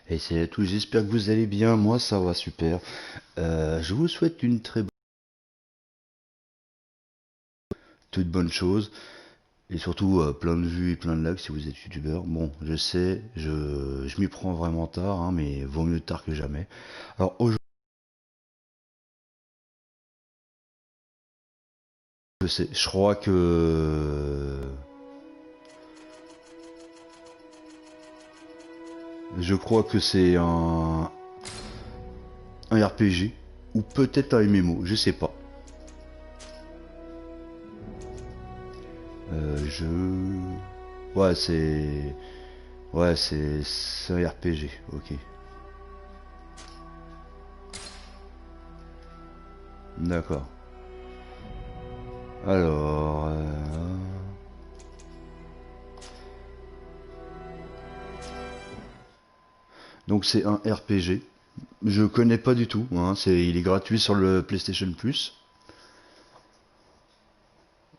Et c'est tout, j'espère que vous allez bien, moi ça va super. Je vous souhaite une très toute bonne chose et surtout plein de vues et plein de likes si vous êtes youtubeur. Bon, je sais, je m'y prends vraiment tard, hein, mais vaut mieux tard que jamais. Alors aujourd'hui, je sais, je crois que c'est un RPG ou peut-être un MMO, je sais pas. Je ouais c'est un RPG, ok. D'accord. Alors, donc c'est un RPG. Je connais pas du tout, hein. Il est gratuit sur le PlayStation Plus.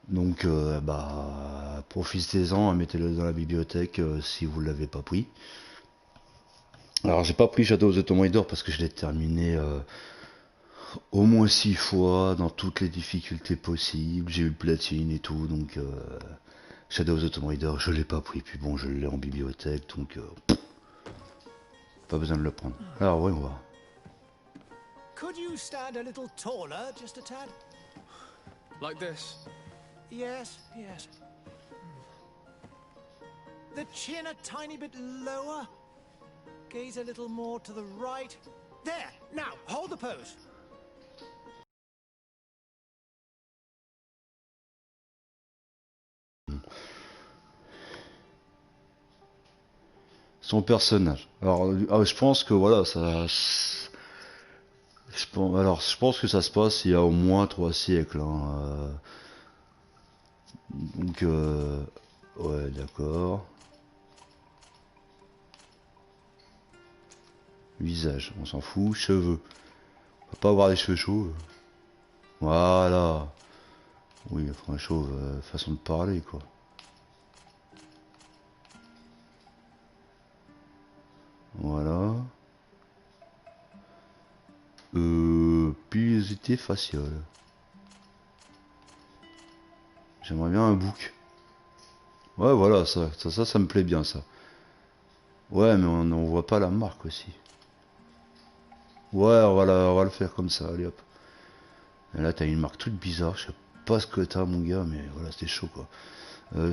Donc, bah, profitez-en, mettez-le dans la bibliothèque si vous l'avez pas pris. Alors, j'ai pas pris Shadow of the Tomb Raider parce que je l'ai terminé au moins 6 fois dans toutes les difficultés possibles. J'ai eu le platine et tout, donc Shadow of the Tomb Raider, je l'ai pas pris. Puis bon, je l'ai en bibliothèque, donc pas besoin de le prendre. Alors, voyons voir. Could you stand a little taller, just a tad? Like this? Yes, yes. The chin a tiny bit lower. Gaze a little more to the right. There! Now, hold the pose. Son personnage. Alors, je pense que voilà, je pense que ça se passe il y a au moins 3 siècles, hein, donc, ouais, d'accord. Visage, on s'en fout. Cheveux. On va pas avoir des cheveux chauves. Voilà. Oui, enfin, chauve, façon de parler, quoi. Voilà. Pilosité faciale. J'aimerais bien un bouc. Ouais, voilà, ça me plaît bien, ça. Ouais, mais on voit pas la marque aussi. Ouais, on va le faire comme ça, allez hop. Et là, t'as une marque toute bizarre, je sais pas ce que t'as, mon gars, mais voilà, c'était chaud, quoi.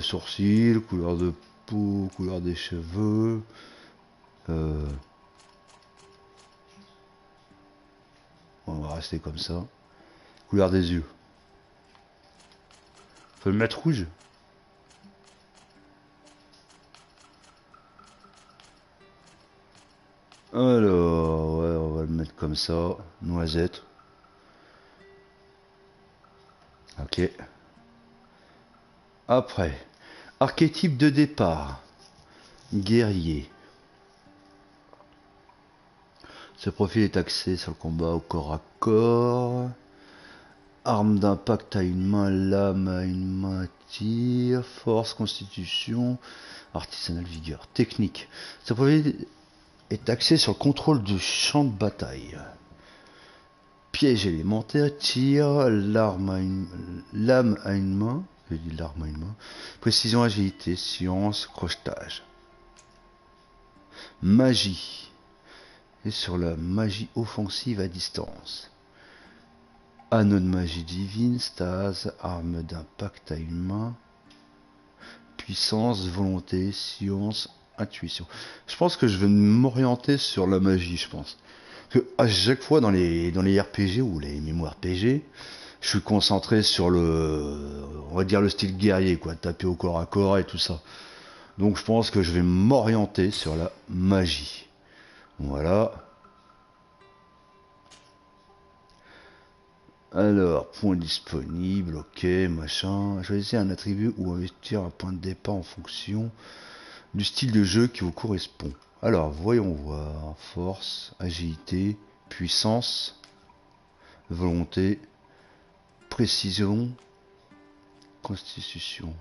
Sourcils, couleur de peau, couleur des cheveux. Euh, on va rester comme ça. Couleur des yeux. Faut le mettre rouge. Alors, ouais, on va le mettre comme ça. Noisette. Ok. Après, archétype de départ. Guerrier. Ce profil est axé sur le combat au corps à corps. Arme d'impact à une main, lame à une main, tir, force, constitution, artisanal, vigueur. Technique. Ce profil est axé sur le contrôle du champ de bataille. Piège élémentaire, tir, lame à une main, j'ai dit l'arme à une main, précision, agilité, science, crochetage. Magie. Et sur la magie offensive à distance. Anneau de magie divine, stase, arme d'impact à une main, puissance, volonté, science, intuition. Je pense que je vais m'orienter sur la magie, je pense. Parce que à chaque fois dans les RPG ou les MMORPG, je suis concentré sur on va dire le style guerrier, quoi, taper au corps à corps et tout ça. Donc je pense que je vais m'orienter sur la magie. Voilà. Alors, point disponible, ok, machin. Choisissez un attribut ou investir un point de départ en fonction du style de jeu qui vous correspond. Alors, voyons voir. Force, agilité, puissance, volonté, précision, constitution.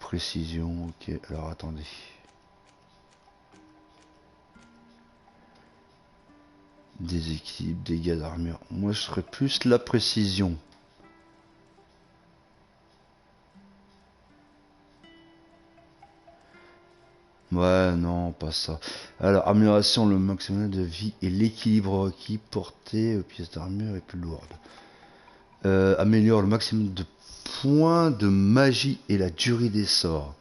Précision, ok. Alors attendez. Déséquilibre, dégâts d'armure. Moi je serais plus la précision. Ouais, non, pas ça. Alors, amélioration, le maximum de vie et l'équilibre requis, portée aux pièces d'armure est plus lourde. Améliore le maximum de points de magie et la durée des sorts.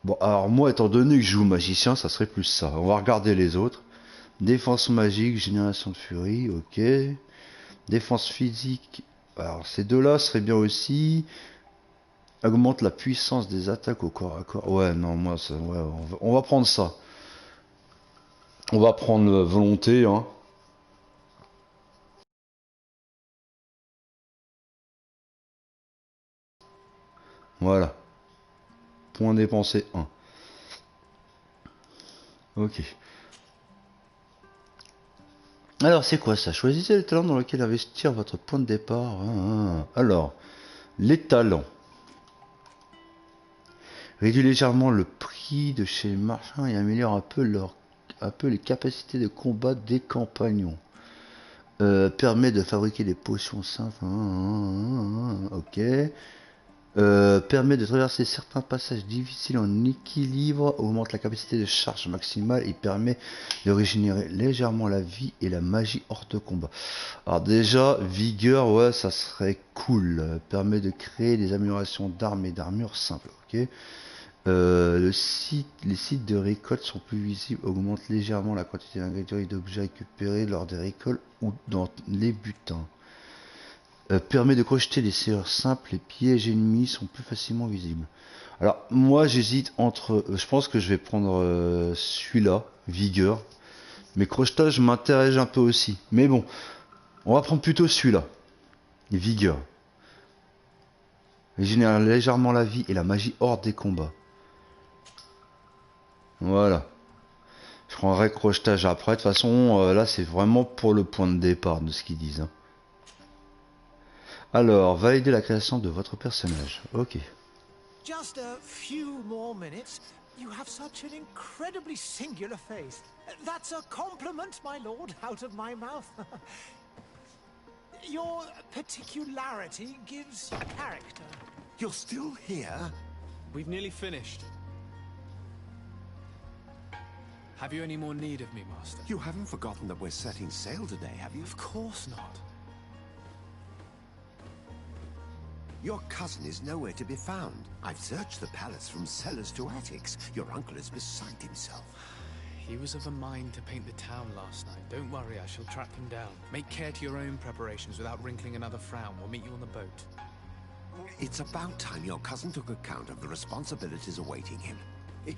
Bon, alors moi, étant donné que je joue magicien, ça serait plus ça. On va regarder les autres. Défense magique, génération de furie, ok. Défense physique, alors ces deux-là seraient bien aussi. Augmente la puissance des attaques au corps à corps. Ouais, non, moi, ça, ouais, on va prendre ça. On va prendre volonté, hein. Voilà. Point dépensé 1. Ok. Alors, c'est quoi ça? Choisissez le talent dans lequel investir votre point de départ. Alors, les talents. Réduit légèrement le prix de chez les marchands et améliore un peu les capacités de combat des compagnons. Permet de fabriquer des potions simples. Ok. Permet de traverser certains passages difficiles en équilibre, augmente la capacité de charge maximale et permet de régénérer légèrement la vie et la magie hors de combat. Alors déjà, vigueur, ouais, ça serait cool. Permet de créer des améliorations d'armes et d'armure simples. Ok. Les sites de récolte sont plus visibles, augmente légèrement la quantité d'ingrédients et d'objets récupérés lors des récoltes ou dans les butins. Permet de crocheter des serrures simples, les pièges ennemis sont plus facilement visibles. Alors moi j'hésite entre, je pense que je vais prendre celui-là, vigueur. Mais crochetage m'intéresse un peu aussi. Mais bon, on va prendre plutôt celui-là, vigueur. Il génère légèrement la vie et la magie hors des combats. Voilà. Je prendrai crochetage après. De toute façon, là c'est vraiment pour le point de départ de ce qu'ils disent. Hein. Alors, valider la création de votre personnage. Ok. Just a few more minutes. You have such an incredibly singular face. That's a compliment, my lord, out of my mouth. Your particularity gives you character. You're still here? We've nearly finished. Have you any more need of me, Master? You haven't forgotten that we're setting sail today, have you? Of course not. Your cousin is nowhere to be found. I've searched the palace from cellars to attics. Your uncle is beside himself. He was of a mind to paint the town last night. Don't worry, I shall track him down. Make care to your own preparations without wrinkling another frown. We'll meet you on the boat. It's about time your cousin took account of the responsibilities awaiting him.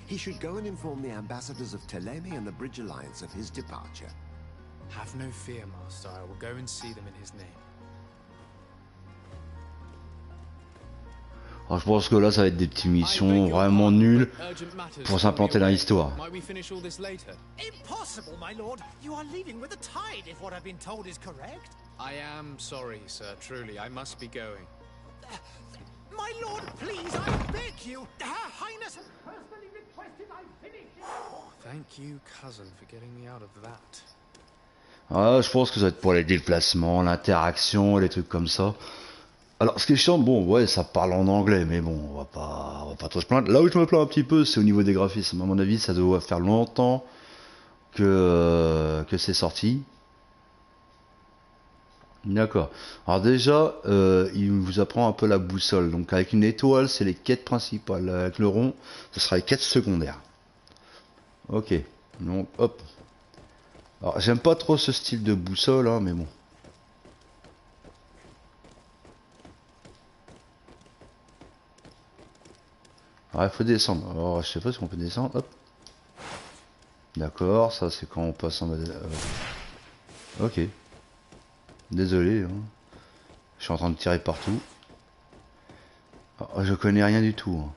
He should go and inform the ambassadors of Telemi and the Bridge Alliance of his departure. Have no fear, Master. I will go and see them in his name. Alors, je pense que là, ça va être des petites missions vraiment nulles pour s'implanter dans l'histoire. Impossible, my lord. You are leaving with the tide, if what I've been told is correct. I am sorry, sir. Truly, I must be going. My lord, please, I beg you. Her Highness has personally requested I finish it. Thank you, cousin, for getting me out of that. Ah, je pense que ça va être pour les déplacements, l'interaction, les trucs comme ça. Alors, ce qui est chiant, bon, ouais, ça parle en anglais, mais bon, on va pas trop se plaindre. Là où je me plains un petit peu, c'est au niveau des graphismes. À mon avis, ça doit faire longtemps que c'est sorti. D'accord. Alors déjà, il vous apprend un peu la boussole. Donc avec une étoile, c'est les quêtes principales. Avec le rond, ce sera les quêtes secondaires. Ok. Donc, hop. Alors, j'aime pas trop ce style de boussole, hein, mais bon. Alors, il faut descendre. Alors, je sais pas si on peut descendre. Hop. D'accord, ça c'est quand on passe en mode... Ok. Désolé. Hein. Je suis en train de tirer partout. Alors, je connais rien du tout. Hein.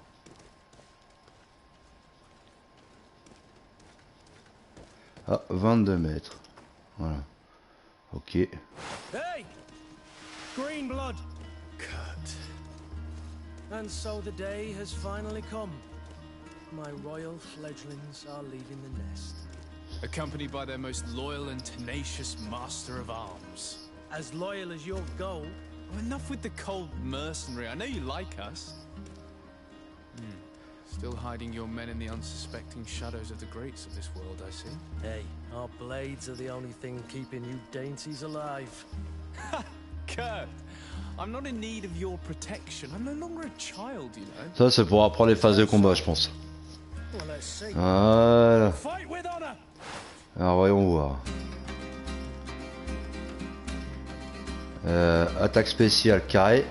Ah, 22 mètres. Voilà. Ok. Hey! Green blood! Kurt. And so the day has finally come. My royal fledglings are leaving the nest. Accompanied by their most loyal and tenacious master of arms. As loyal as you'll go. Oh, enough with the cold mercenary. I know you like us. Still hiding your men in the unsuspecting shadows of the greats of this world, I see. Hey, our blades are the only thing keeping you dainties alive. Kurt, I'm not in need of your protection. I'm no longer a child, you know. Ça, c'est pour apprendre les phases de combat, je pense. Well, let's see. Voilà. Fight with honor. Alors, voyons voir. Attaque spéciale carré.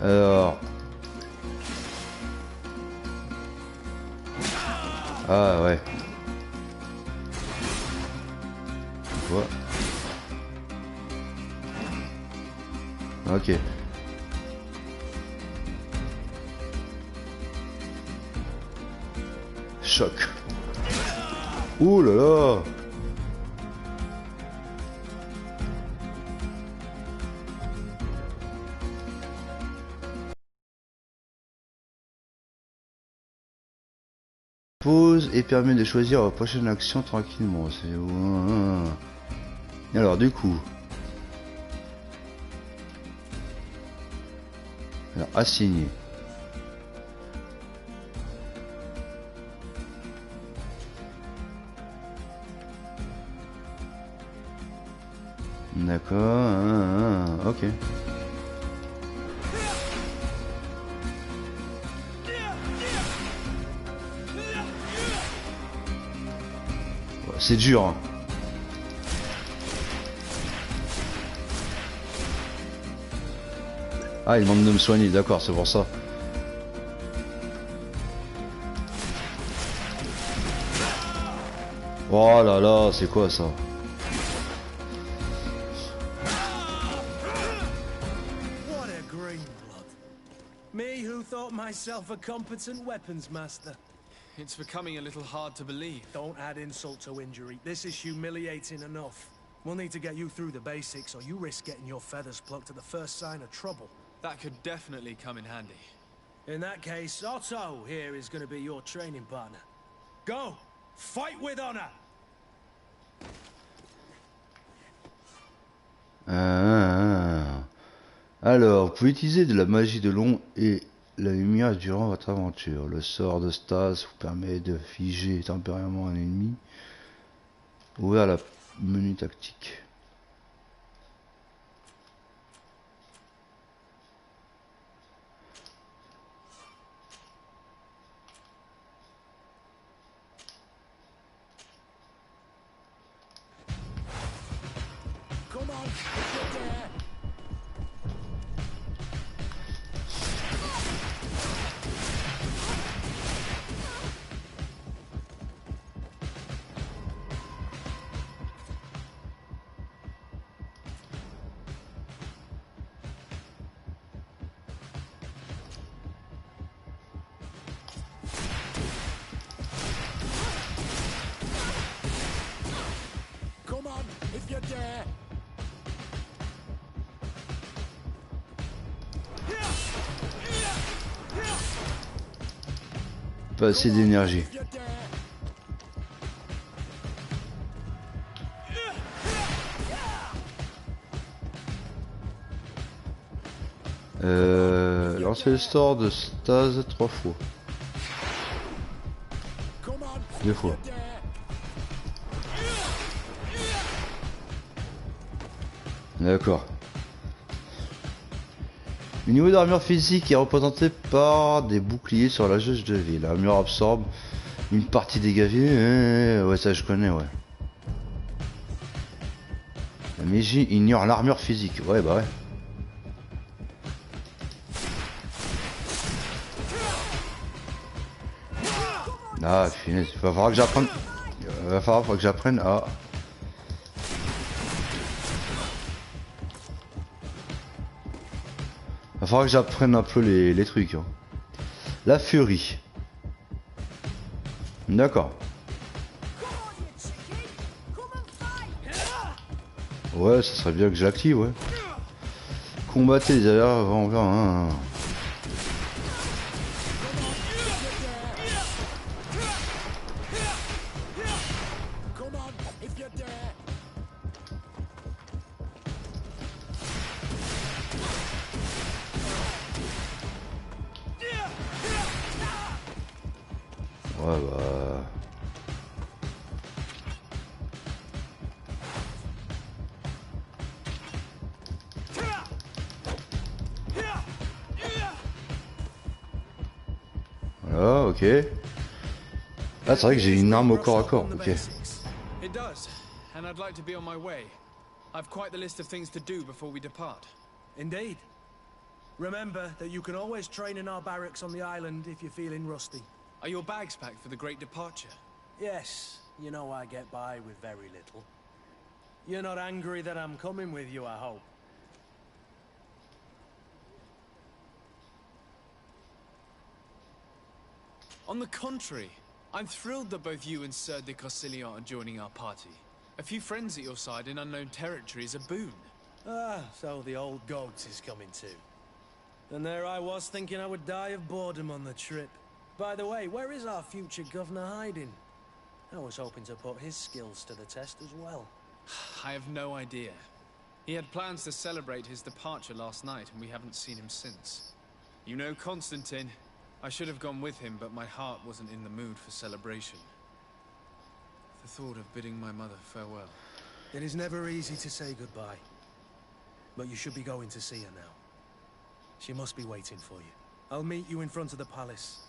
Alors. Ah ouais. Quoi? Ok. Choc. Ouh là là. Pause et permet de choisir la prochaine action tranquillement. Et alors du coup. Alors assigner. D'accord, ok. C'est dur. Hein. Ah, il demande de me soigner, d'accord, c'est pour ça. Oh là là, c'est quoi ça? What a green blood. Me who thought myself a competent weapons master. It's becoming a little hard to believe. Don't add insult to injury. This is humiliating enough. We'll need to get you through the basics, or you risk getting your feathers plucked at the first sign of trouble. That could definitely come in handy. In that case, Otto here is going to be your training partner. Go! Fight with honor! Alors, vous pouvez utiliser de la magie de l'ombre et la lumière durant votre aventure. Le sort de stase vous permet de figer temporairement un ennemi. Ouvrir la menu tactique. Come on, get there! Come on, if you dare! Pas assez d'énergie. Lancer le sort de stase 3 fois. 2 fois. D'accord. Le niveau d'armure physique est représenté par des boucliers sur la jauge de vie. L'armure absorbe une partie dégagée. Ouais, ça je connais, ouais. La magie ignore l'armure physique. Ouais, bah ouais. Ah, finesse. Il va falloir que j'apprenne. Il va falloir que j'apprenne à. Il va falloir que j'apprenne un peu les trucs. Hein. La furie. D'accord. Ouais, ça serait bien que je l'active, ouais. Combattez les arrières avant envers un. Ouais, bah. Voilà, ok. Ah, c'est vrai que j'ai une arme au corps à corps, ok. It does, and I'd like to be on my way. I've quite the list of things to do before we depart. Indeed. Remember that you can always train in our barracks on the island if you're feeling rusty. Are your bags packed for the great departure? Yes, you know I get by with very little. You're not angry that I'm coming with you, I hope. On the contrary, I'm thrilled that both you and Sir de Corsilion are joining our party. A few friends at your side in unknown territory is a boon. Ah, so the old goat is coming too. And there I was thinking I would die of boredom on the trip. By the way, where is our future governor hiding? I was hoping to put his skills to the test as well. I have no idea. He had plans to celebrate his departure last night, and we haven't seen him since. You know Constantine. I should have gone with him, but my heart wasn't in the mood for celebration. The thought of bidding my mother farewell. It is never easy to say goodbye. But you should be going to see her now. She must be waiting for you. I'll meet you in front of the palace.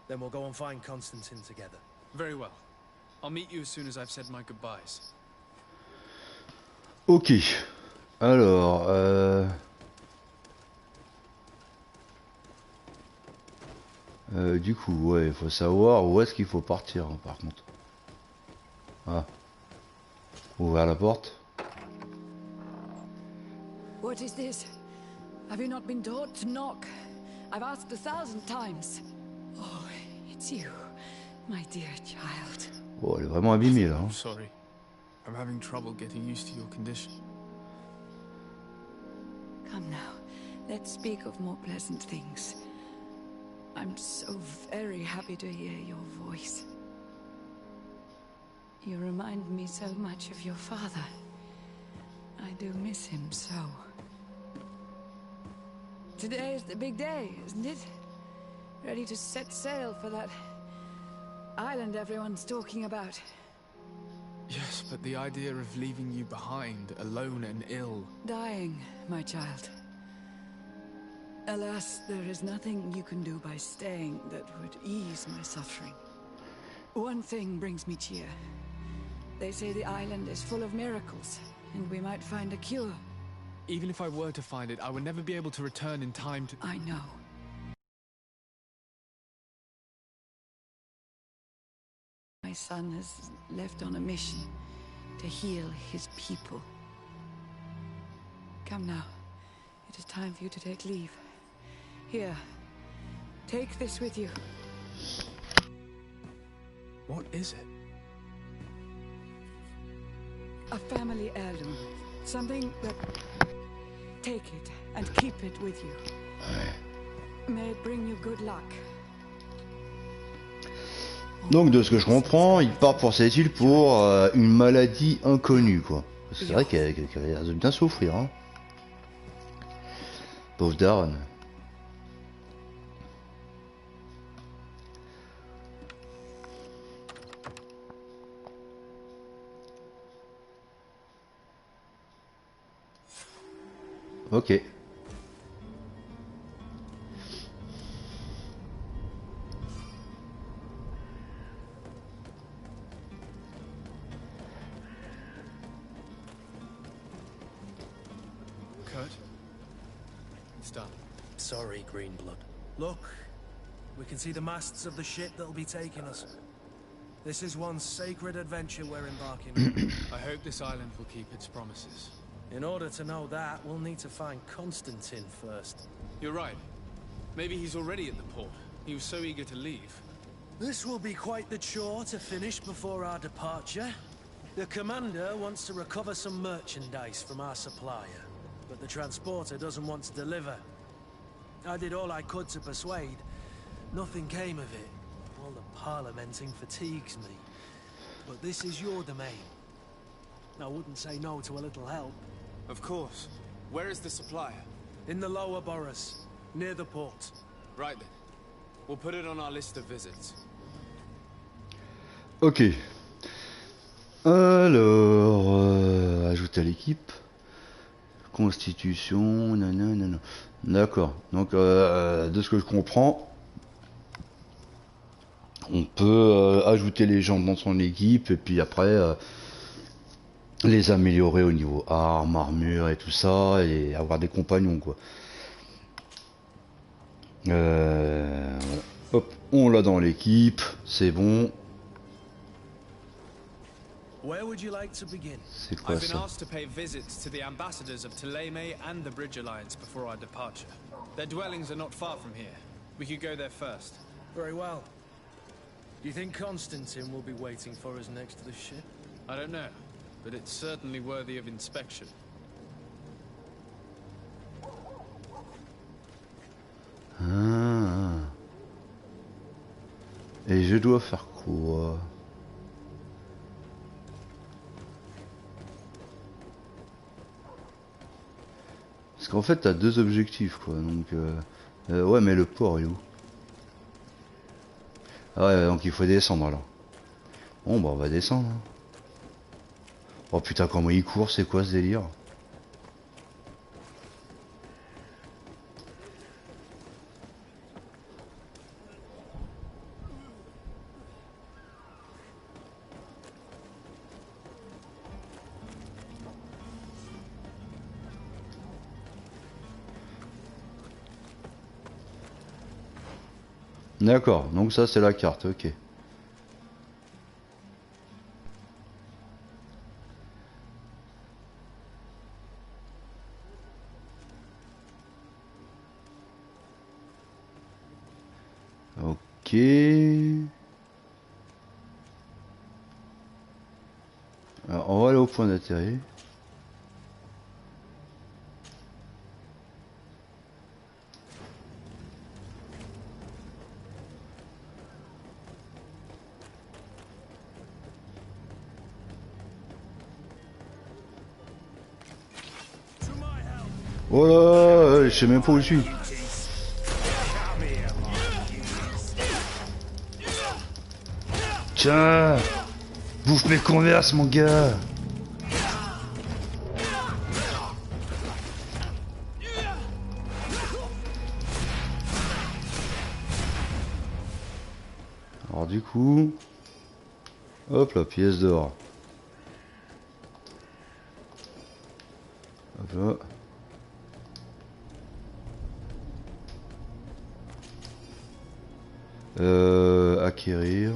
Then we'll go and find Constantine together. Very well. I'll meet you as soon as I've said my goodbyes. Ok. Alors, du coup, ouais, il faut savoir où est-ce qu'il faut partir, hein, par contre. Ah. Ouvrir la porte. What is this? Have you not been taught to knock? I've asked 1,000 times. Oh, it's you, my dear child. Oh, elle est vraiment abîmée, là. Hein. Sorry. I'm having trouble getting used to your condition. Come now, let's speak of more pleasant things. I'm so very happy to hear your voice. You remind me so much of your father. I do miss him so. Today is the big day, isn't it? Ready to set sail for that island everyone's talking about. Yes, but the idea of leaving you behind, alone and ill... Dying, my child. Alas, there is nothing you can do by staying that would ease my suffering. One thing brings me cheer. They say the island is full of miracles, and we might find a cure. Even if I were to find it, I would never be able to return in time to... I know. My son has left on a mission to heal his people. Come now. It is time for you to take leave. Here. Take this with you. What is it? A family heirloom. Something that... Take it and keep it with you. May it bring you good luck. Donc de ce que je comprends, il part pour cette île pour une maladie inconnue, quoi. C'est vrai qu'elle a l'air de bien souffrir, hein. Pauvre Darren. Ok. Kurt? It's done. Sorry, Greenblood. Look, we can see the masts of the ship that'll be taking us. This is one sacred adventure we're embarking on. I hope this island will keep its promises. In order to know that, we'll need to find Constantine first. You're right. Maybe he's already at the port. He was so eager to leave. This will be quite the chore to finish before our departure. The commander wants to recover some merchandise from our supplier, but the transporter doesn't want to deliver. I did all I could to persuade. Nothing came of it. All the parliamenting fatigues me. But this is your domain. I wouldn't say no to a little help. Of course. Where is the supplier? In the lower boroughs, near the port. Right then. We'll put it on our list of visits. Ok. Alors, ajouter à l'équipe. Constitution, nanana. D'accord. Donc, de ce que je comprends, on peut ajouter les gens dans son équipe et puis après les améliorer au niveau armes, armure et tout ça et avoir des compagnons quoi. Voilà. Hop, on l'a dans l'équipe, c'est bon. Where would you like to begin? C'est quoi I've been ça? asked to pay visits to the ambassadors of Thélème and the Bridge Alliance before our departure. Their dwellings are not far from here. We could go there first. Very well. Do you think Constantine will be waiting for us next to the ship? I don't know, but it's certainly worthy of inspection. Ah. Et je dois faire quoi? Parce qu'en fait t'as deux objectifs quoi, donc ouais mais le port est où? Ah ouais donc il faut descendre alors. Bon bah on va descendre. Hein. Oh putain comment il court, c'est quoi ce délire? D'accord, donc ça c'est la carte, ok. Ok. Alors, on va aller au point d'atterrir. Oh là, je sais même pas où je suis. Tiens, bouffe mes converses mon gars. Alors du coup, hop la pièce d'or. Hop là. Acquérir.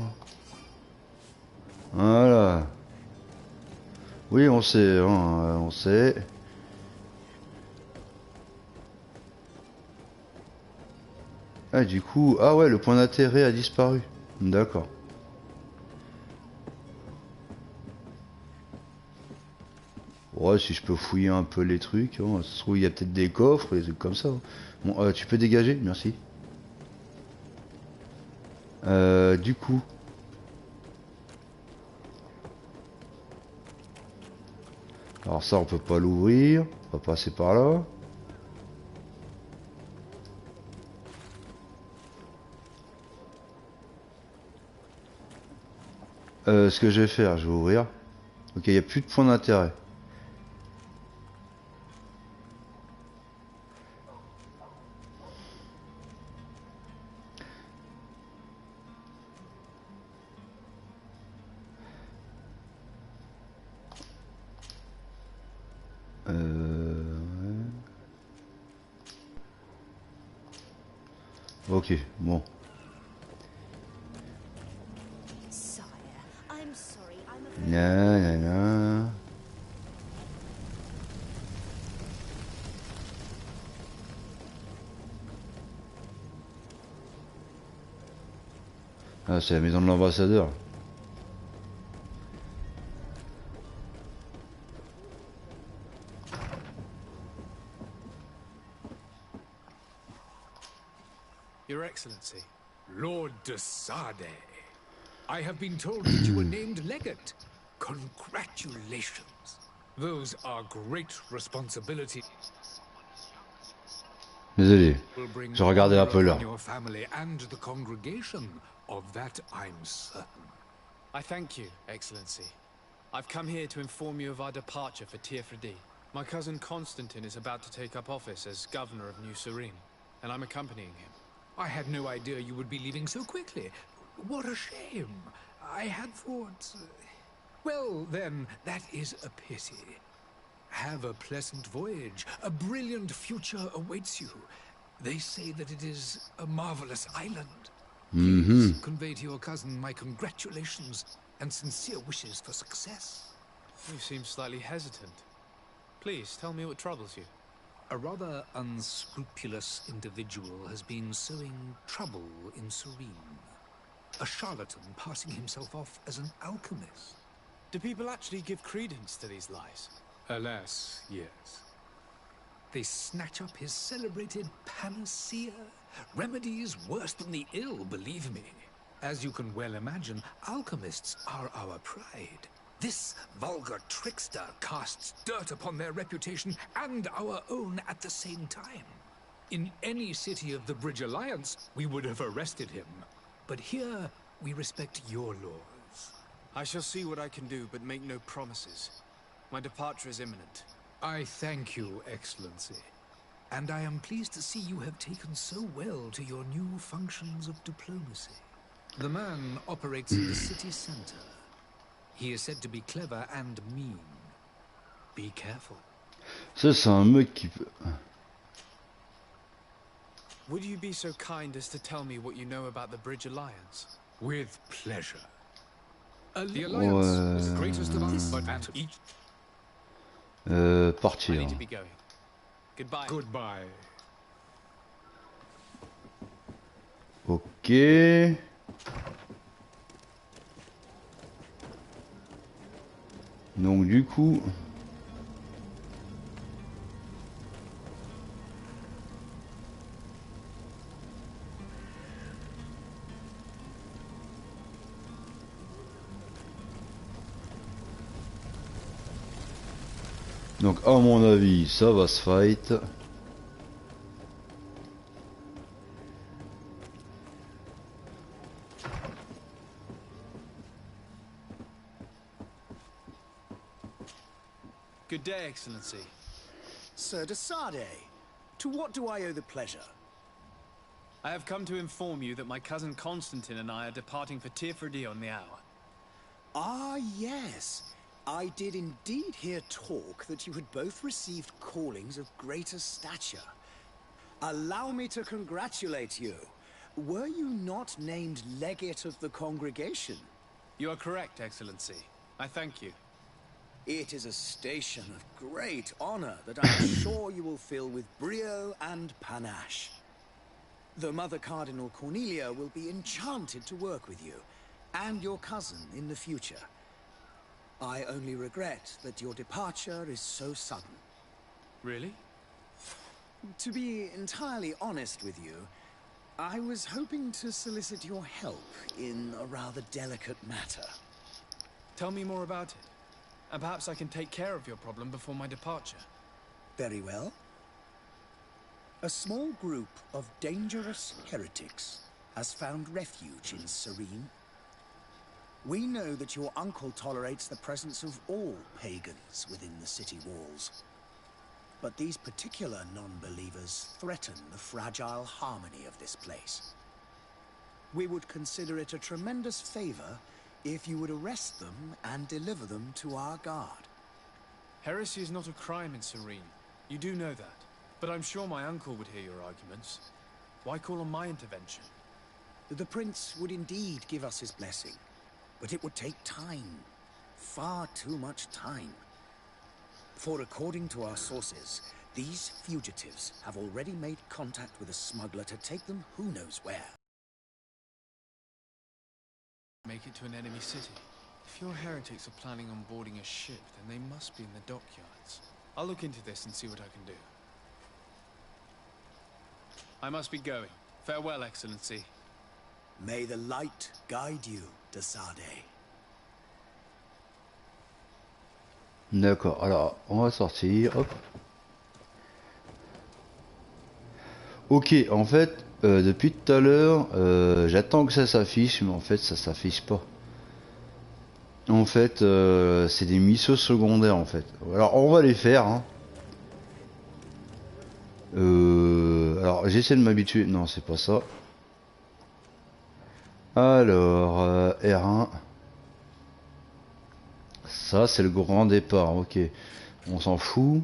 Voilà. Oui, on sait, hein, on sait. Ah, du coup, ah ouais, le point d'intérêt a disparu. D'accord. Ouais, si je peux fouiller un peu les trucs, hein, ça se trouve, il y a peut-être des coffres, des trucs comme ça. Bon, tu peux dégager, merci. Du coup. Alors ça, on peut pas l'ouvrir. On va passer par là. Ce que je vais faire, je vais ouvrir. Ok, il n'y a plus de point d'intérêt. Ok, bon. Non, non, non. Ah, c'est la maison de l'ambassadeur. Your Excellency. Lord de Sade, I have been told that you were named legate. Congratulations. Those are great responsibilities. Désolé, Will bring je regardais un honor peu upon l'heure. your family and the congregation. Of that I'm certain. I thank you, Excellency. I've come here to inform you of our departure for Tearfredi. My cousin Constantine is about to take up office as governor of New Serene, and I'm accompanying him. I had no idea you would be leaving so quickly. What a shame. I had thought... Well, then, that is a pity. Have a pleasant voyage. A brilliant future awaits you. They say that it is a marvelous island. Please convey to your cousin my congratulations and sincere wishes for success. You seem slightly hesitant. Please, tell me what troubles you. A rather unscrupulous individual has been sowing trouble in Serene. A charlatan passing himself off as an alchemist. Do people actually give credence to these lies? Alas, yes. They snatch up his celebrated panacea. Remedies worse than the ill, believe me. As you can well imagine, alchemists are our pride. This vulgar trickster casts dirt upon their reputation and our own at the same time. In any city of the Bridge Alliance, we would have arrested him. But here, we respect your laws. I shall see what I can do, but make no promises. My departure is imminent. I thank you, Excellency. And I am pleased to see you have taken so well to your new functions of diplomacy. The man operates in the city center. He is said to be clever and mean. Be careful. Ça, c'est un mec qui peut... Would you be so kind as to tell me what you know about the Bridge Alliance? With pleasure. The Alliance is the greatest of us, but at each... I partir. need to be going. Goodbye. Goodbye. Ok. Donc du coup... Donc à mon avis, ça va se fight. Good day, Excellency. Sir de Sade, to what do I owe the pleasure? I have come to inform you that my cousin Constantine and I are departing for Tearfredi on the hour. Ah, yes. I did indeed hear talk that you had both received callings of greater stature. Allow me to congratulate you. Were you not named legate of the congregation? You are correct, Excellency. I thank you. It is a station of great honor that I'm sure you will fill with brio and panache. The Mother Cardinal Cornelia will be enchanted to work with you, and your cousin in the future. I only regret that your departure is so sudden. Really? To be entirely honest with you, I was hoping to solicit your help in a rather delicate matter. Tell me more about it. And perhaps I can take care of your problem before my departure. Very well. A small group of dangerous heretics has found refuge in Serene. We know that your uncle tolerates the presence of all pagans within the city walls. But these particular non-believers threaten the fragile harmony of this place. We would consider it a tremendous favor if you would arrest them and deliver them to our guard. Heresy is not a crime in Serene. You do know that. But I'm sure my uncle would hear your arguments. Why call on my intervention? The prince would indeed give us his blessing. But it would take time. Far too much time. For according to our sources, these fugitives have already made contact with a smuggler to take them who knows where. Make it to an enemy city. If your heretics are planning on boarding a ship, then they must be in the dockyards. I'll look into this and see what I can do. I must be going. Farewell, Excellency. May the light guide you, Desade. D'accord, alors on va sortir, hop. Ok, en fait, depuis tout à l'heure, j'attends que ça s'affiche, mais en fait ça s'affiche pas. En fait, c'est des missions secondaires en fait. Alors on va les faire, hein. Alors j'essaie de m'habituer, non c'est pas ça. Alors, R1. Ça c'est le grand départ, ok. On s'en fout.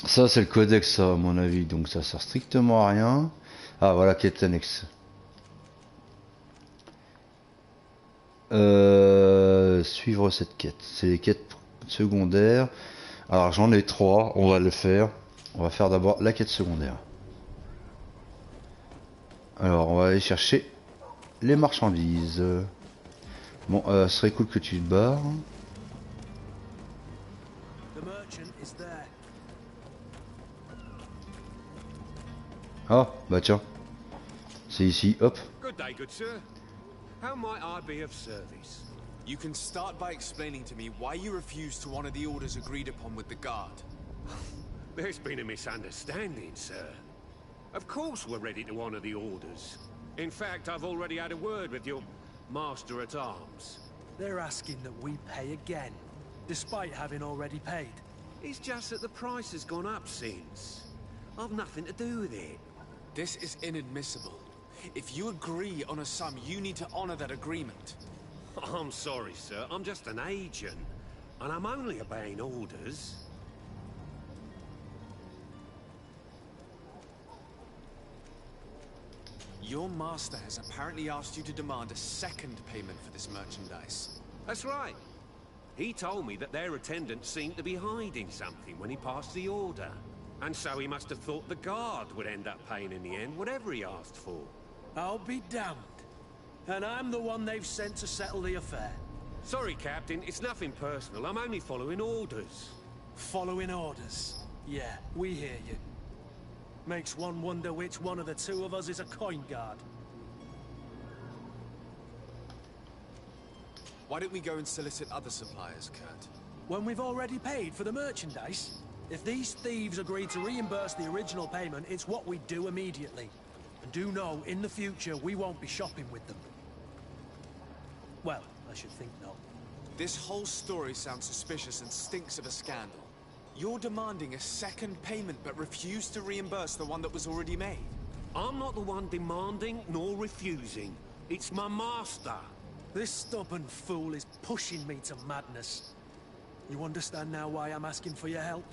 Ça c'est le codex, ça à mon avis, donc ça sert strictement à rien. Ah voilà, quête annexe. Suivre cette quête, c'est les quêtes secondaires. Alors j'en ai 3, on va le faire. On va faire d'abord la quête secondaire. Alors on va aller chercher les marchandises. Bon, ce serait cool que tu te barres. The merchant is there. Ah, bah tiens. C'est ici, hop. Good day, good sir. How might I be of service? You can start by explaining to me why you refused to honor the orders agreed upon with the guard. There's been a misunderstanding, sir. Of course we're ready to honor the orders. In fact, I've already had a word with your master-at-arms. They're asking that we pay again, despite having already paid. It's just that the price has gone up since. I've nothing to do with it. This is inadmissible. If you agree on a sum, you need to honor that agreement. I'm sorry, sir. I'm just an agent. And I'm only obeying orders. Your master has apparently asked you to demand a second payment for this merchandise. That's right. He told me that their attendant seemed to be hiding something when he passed the order. And so he must have thought the guard would end up paying in the end, whatever he asked for. I'll be damned. And I'm the one they've sent to settle the affair. Sorry, Captain. It's nothing personal. I'm only following orders. Following orders. Yeah, we hear you. Makes one wonder which one of the two of us is a coin guard. Why don't we go and solicit other suppliers, Kurt? When we've already paid for the merchandise? If these thieves agree to reimburse the original payment, it's what we do immediately. And do know, in the future, we won't be shopping with them. Well, I should think not. This whole story sounds suspicious and stinks of a scandal. You're demanding a second payment but refuse to reimburse the one that was already made. I'm not the one demanding nor refusing. It's my master. This stubborn fool is pushing me to madness. You understand now why I'm asking for your help?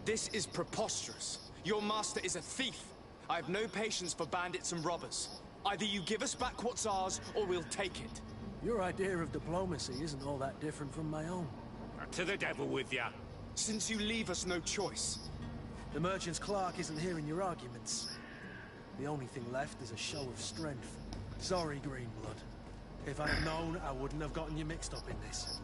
This is preposterous. Your master is a thief. I have no patience for bandits and robbers. Either you give us back what's ours, or we'll take it. Your idea of diplomacy isn't all that different from my own. To the devil with ya. Since you leave us no choice. The merchant's clerk isn't hearing your arguments. The only thing left is a show of strength. Sorry, Greenblood. If I'd have known, I wouldn't have gotten you mixed up in this.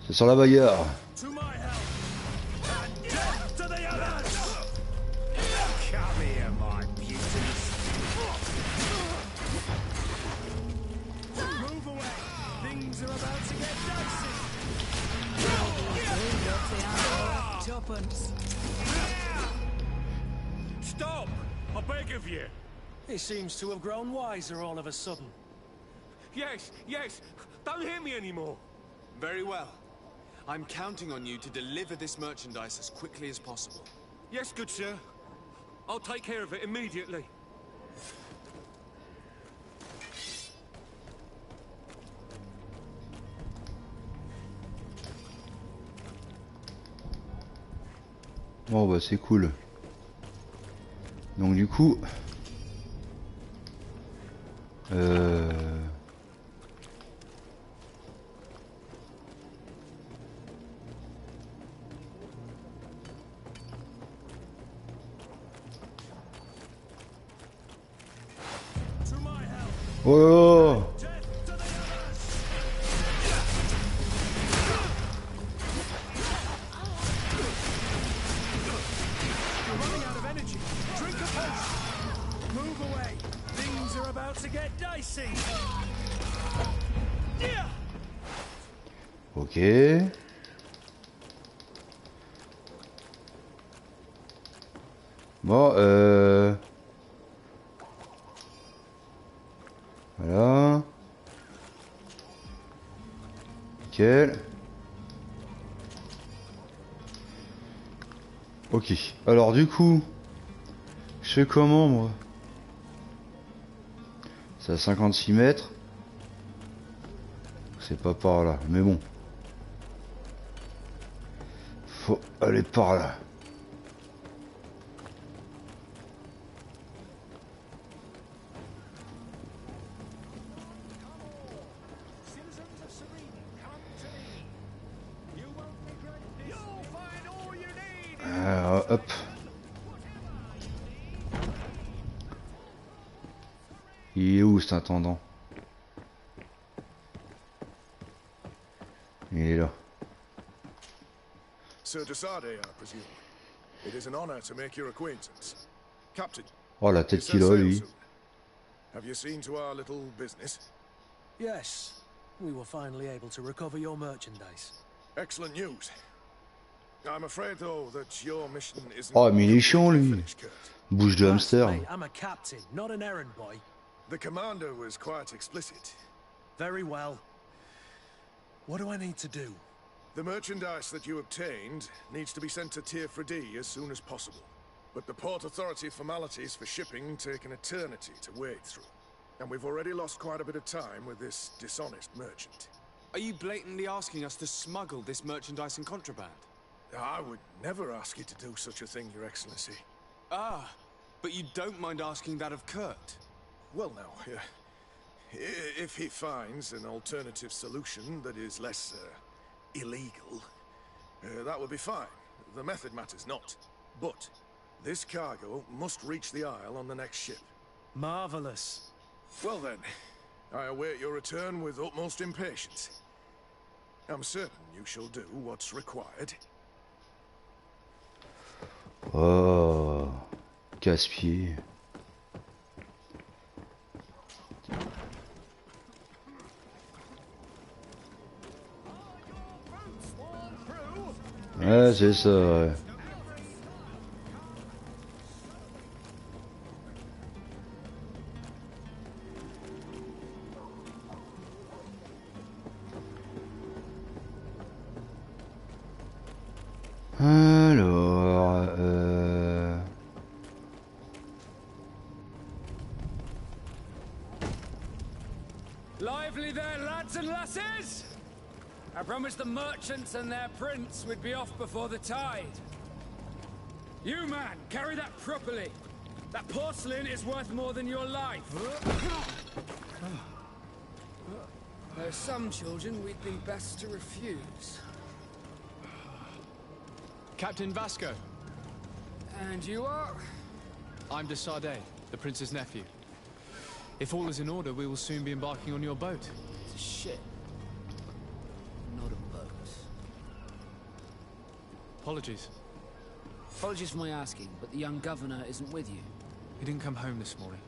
C'est sur la bagarre. To my help! And death to the others! Come here, my beauties. Move away! Things are about to get dicey! Tuppence. Stop! I beg of you. He seems to have grown wiser all of a sudden. Yes, yes. Don't hit me anymore. Very well. I'm counting on you to deliver this merchandise as quickly as possible. Yes, good sir. I'll take care of it immediately. Bon bah c'est cool. Donc du coup... Oh. You're running out of energy. Drink a potion. Move away. Things are about to get dicey. Ok. Bon, voilà. Nickel. Ok. Alors du coup, je fais comment moi? C'est à 56 mètres. C'est pas par là, mais bon. Faut aller par là. Hop. Il est où cet intendant? Il est là. Sir Desade, I presume. It is an honor to make your acquaintance. Captain, Oh la you tête set qu'il a sail lui. soon. Have you seen to our little business? Yes, we were finally able to recover your merchandise. Excellent news. I'm afraid, though, that your mission isn't Oh mais il est chiant completely lui. finished, Kurt. Bouche de Alas, hamster. mate, I'm a captain, not an errand boy. The commander was quite explicit. Very well. What do I need to do? The merchandise that you obtained needs to be sent to Tier 4D as soon as possible. But the Port Authority formalities for shipping take an eternity to wade through. And we've already lost quite a bit of time with this dishonest merchant. Are you blatantly asking us to smuggle this merchandise and contraband? I would never ask you to do such a thing, Your Excellency. Ah, but you don't mind asking that of Kurt? Well, now, if he finds an alternative solution that is less illegal, that would be fine. The method matters not. But this cargo must reach the Isle on the next ship. Marvelous. Well then, I await your return with utmost impatience. I'm certain you shall do what's required. Oh. Casse-pied. Ouais, c'est ça, ouais. Alors, Lively there, lads and lasses! I promised the merchants and their prince we'd be off before the tide. You, man, carry that properly. That porcelain is worth more than your life. There are some children we'd be best to refuse. Captain Vasco. And you are? I'm Desade, the prince's nephew. If all is in order, we will soon be embarking on your boat. It's a ship. Not a boat. Apologies. Apologies for my asking, but the young governor isn't with you. He didn't come home this morning.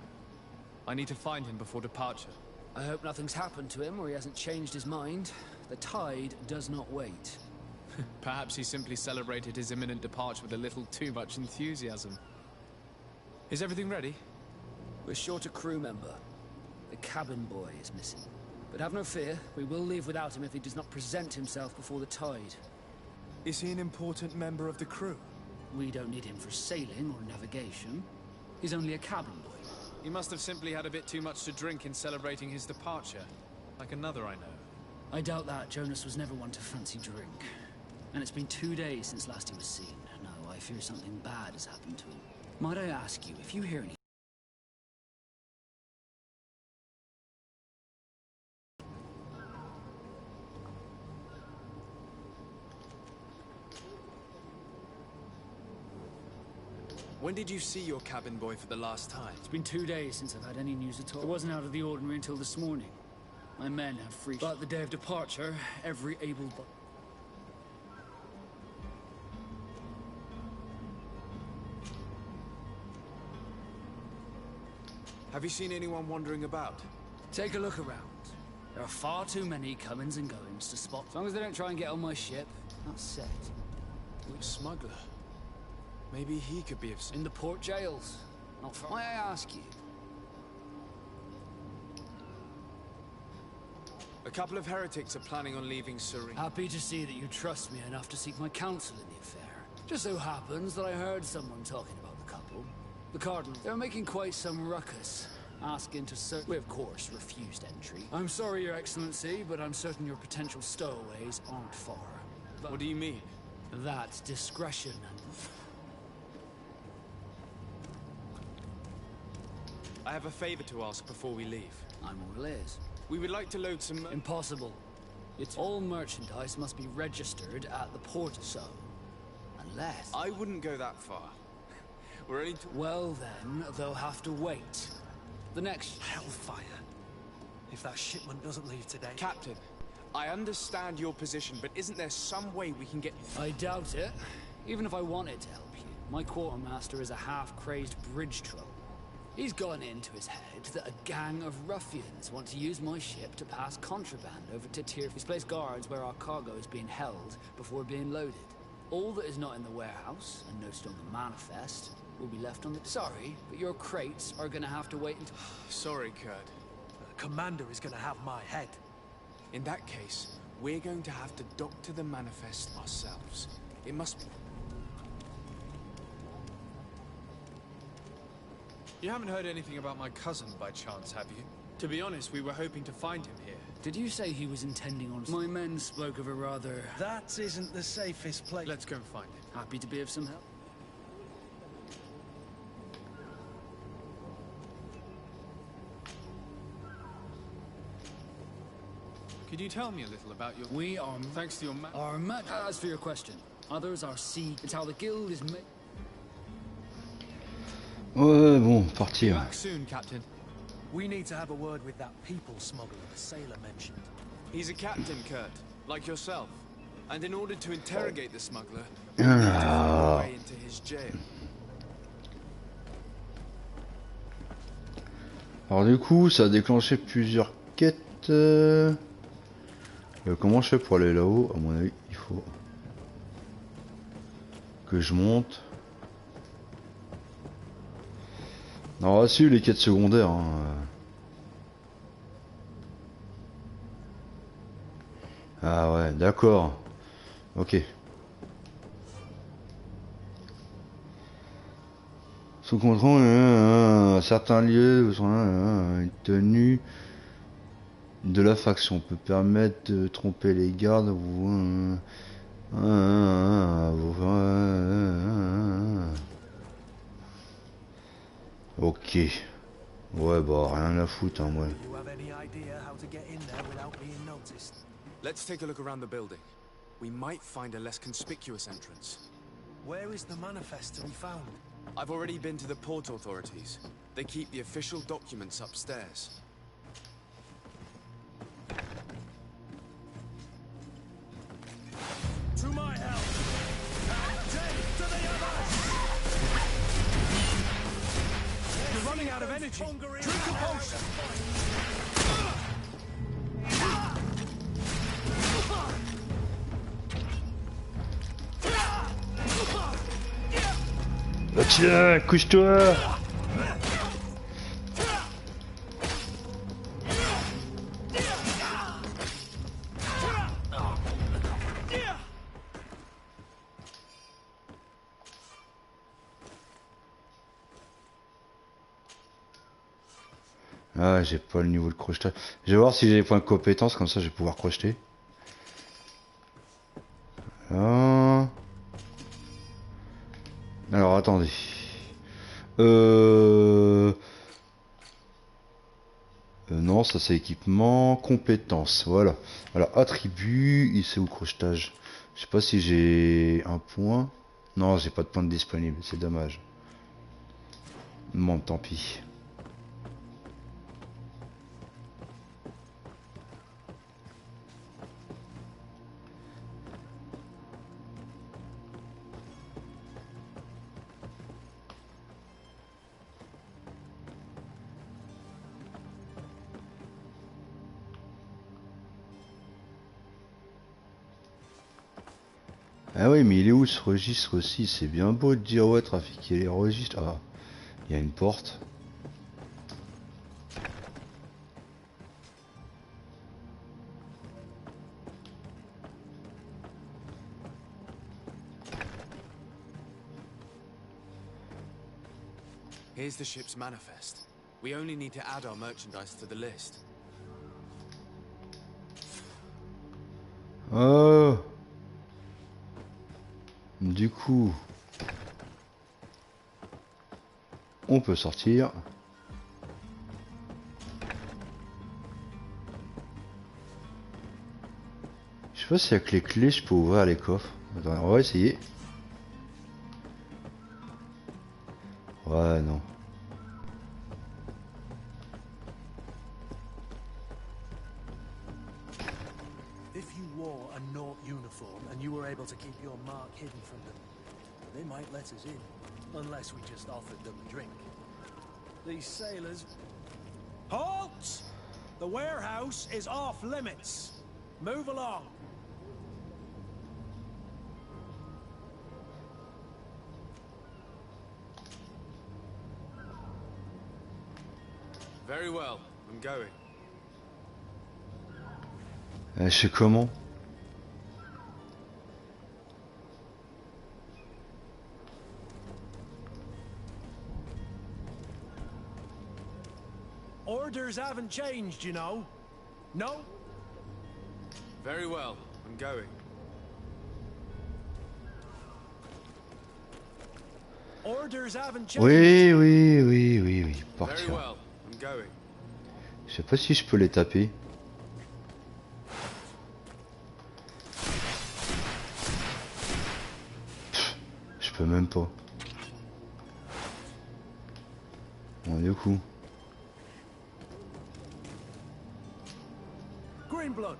I need to find him before departure. I hope nothing's happened to him or he hasn't changed his mind. The tide does not wait. Perhaps he simply celebrated his imminent departure with a little too much enthusiasm. Is everything ready? We're short a crew member. The cabin boy is missing. But have no fear, we will leave without him if he does not present himself before the tide. Is he an important member of the crew? We don't need him for sailing or navigation. He's only a cabin boy. He must have simply had a bit too much to drink in celebrating his departure. Like another I know. I doubt that. Jonas was never one to fancy drink. And it's been 2 days since last he was seen. No, I fear something bad has happened to him. Might I ask you, if you hear any... When did you see your cabin boy for the last time? It's been 2 days since I've had any news at all. It wasn't out of the ordinary until this morning. My men have free. But the day of departure, every able body. Have you seen anyone wandering about? Take a look around. There are far too many comings and goings to spot. As long as they don't try and get on my ship, that's set. Which smuggler? Maybe he could be of some... In the port jails. Not far. May I ask you? A couple of heretics are planning on leaving Serene. Happy to see that you trust me enough to seek my counsel in the affair. Just so happens that I heard someone talking about the couple. The Cardinal. They were making quite some ruckus. Asking to search. We, of course, refused entry. I'm sorry, Your Excellency, but I'm certain your potential stowaways aren't far. But what do you mean? That's discretion. I have a favor to ask before we leave. I'm all ears. We would like to load some... Impossible. It's all merchandise must be registered at the port, so... Unless... I wouldn't go that far. We're only... Well then, they'll have to wait. The next... Hellfire. If that shipment doesn't leave today... Captain, I understand your position, but isn't there some way we can get... I doubt it. Even if I wanted to help you. My quartermaster is a half-crazed bridge troll. He's gone into his head that a gang of ruffians want to use my ship to pass contraband over to Tier. He's placed guards where our cargo is being held before being loaded. All that is not in the warehouse, and noted on the manifest, will be left on the... Sorry, but your crates are gonna have to wait until... Sorry, Kurt. The commander is gonna have my head. In that case, we're going to have to doctor the manifest ourselves. It must be... You haven't heard anything about my cousin by chance, have you? To be honest, we were hoping to find him here. Did you say he was intending on... My men spoke of a rather... That isn't the safest place. Let's go and find him. Happy to be of some help. Could you tell me a little about your... We are... Thanks to your As for your question, others are sea... It's how the guild is made... Ouais, bon, partir. Back soon, Captain. We need to have a word with that people smuggler the sailor mentioned. He's a captain, Kurt, like yourself. And in order to interrogate the smuggler, we need to find our way into his jail. Alors du coup, ça a déclenché plusieurs quêtes. Comment je fais pour aller là-haut? À mon avis, il faut que je monte. Non, si, les quêtes secondaires. Hein. Ah ouais, d'accord. Ok. Sous contrôle, certains lieux sont une tenue de la faction peut permettre de tromper les gardes ou ok. Ouais, bah rien à foutre, hein, ouais. Let's take a look around the building. We might find a less conspicuous entrance. Where is the manifest to be found? I've already been to the port authorities. They keep the official documents upstairs. To my help! To the others! You're running out of energy. Drink a potion. Tiens, couche-toi. Ah, j'ai pas le niveau de crochetage. Je vais voir si j'ai les points de compétence, comme ça je vais pouvoir crocheter. Ah. Alors attendez. Non, ça c'est équipement, compétences, voilà. Alors attribut, il c'est où le crochetage? Je sais pas si j'ai un point. Non, j'ai pas de point disponible, c'est dommage. Bon, tant pis. Ah oui, mais il est où ce registre aussi? C'est bien beau de dire ouais, trafiquer les registres. Ah, il y a une porte. Here's the ship's manifest. We only need to add our merchandise to the list. Oh. Du coup, on peut sortir. Je sais pas si avec les clés je peux ouvrir les coffres. Attends, on va essayer. Ouais, non. If you wore a Naut uniform and you were able to keep your mark hidden from them, they might let us in, unless we just offered them a drink. These sailors... Halt! The warehouse is off limits. Move along. Very well, I'm going. Je sais comment. Orders haven't changed, you know. No? Very well, I'm going. Orders haven't changed. Oui, oui, oui, oui, oui. Very Partir. well, I'm going. Je sais pas si je peux les taper. Pff, je peux même pas. Bon, du coup. Greenblood,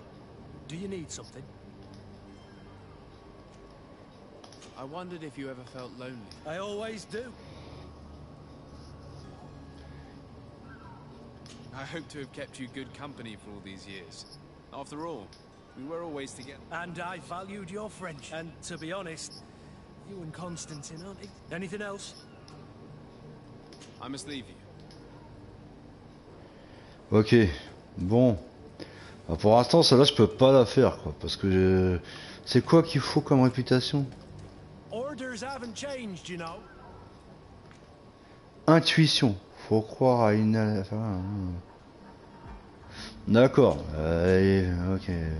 do you need something? I wondered if you ever felt lonely. I always do. I hope to have kept you good company for all these years. After all, we were always together. And I valued your French. And to be honest, you and Constantine aren't... Anything else? I must leave you. Ok. Bon. Ah, pour l'instant, celle-là, je peux pas la faire, quoi. Parce que... C'est quoi qu'il faut comme réputation? Orders haven't changed, you know. Intuition. Faut croire à une... D'accord. Ok. Very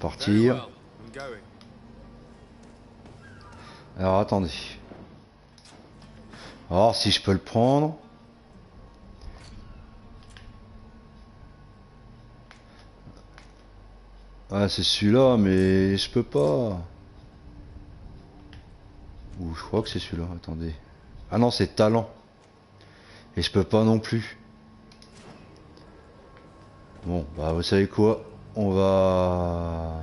Partir. well, I'm going. Alors, attendez. Alors, si je peux le prendre... Ah, c'est celui-là, mais je peux pas. Ou je crois que c'est celui-là, attendez. Ah non, c'est talent. Et je peux pas non plus. Bon, bah vous savez quoi? On va...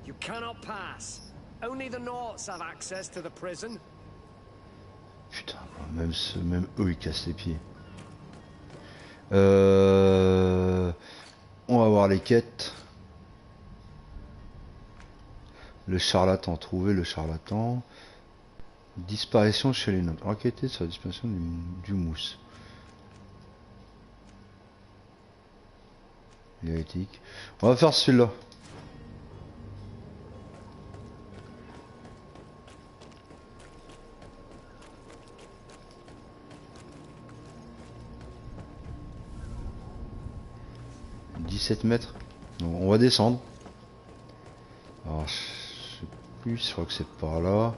You cannot pass. Only the Nauts have access to the prison. Putain, quoi, même eux, ils cassent les pieds. On va voir les quêtes. Le charlatan, trouver le charlatan. Disparition chez les nobles. Enquêter sur la disparition du mousse. Dialectique. On va faire celui-là. Mètres. Donc, on va descendre. Alors, je sais plus, je crois que c'est par là.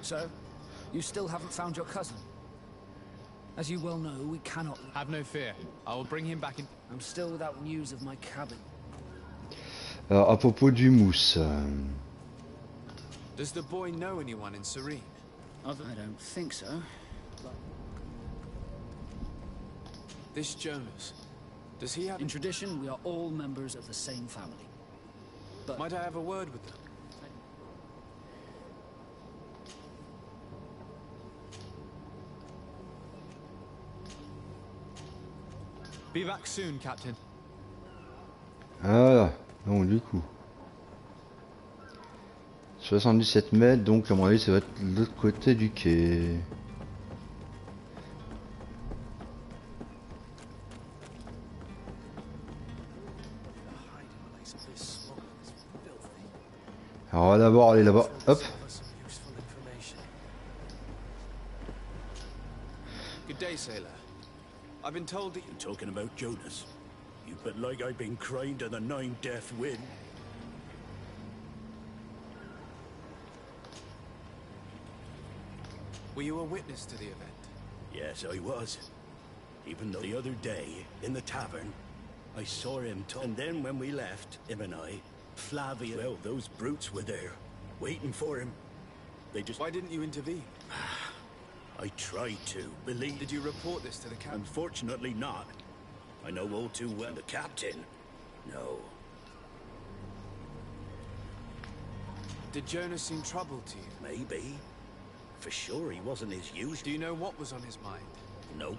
So, you still haven't found your cousin? As you well know, we cannot... Have no fear. I will bring him back in... I'm still without news of my cabin. Alors, à propos du mousse. Does the boy know anyone in Serene? I don't think so. This Jonas, does he have... In tradition, we are all members of the same family. But... Might I have a word with them? Be back soon, Captain. Ah, donc du coup. 77 mètres, donc à mon avis ça va être de l'autre côté du quai. Alors on va d'abord aller là-bas, hop. Good day, sailor. I've been told that You're talking about Jonas. You bet like I've been crying to the nine death wind. Were you a witness to the event? Yes, I was. Even though the other day, in the tavern, I saw him and then when we left, him and I, Flavia, well, those brutes were there, waiting for him. They just... Why didn't you intervene? I tried to, believe... Did you report this to the captain? Unfortunately not. I know all too well the captain. No. Did Jonas seem troubled to you? Maybe. For sure he wasn't his usual. Do you know what was on his mind? No.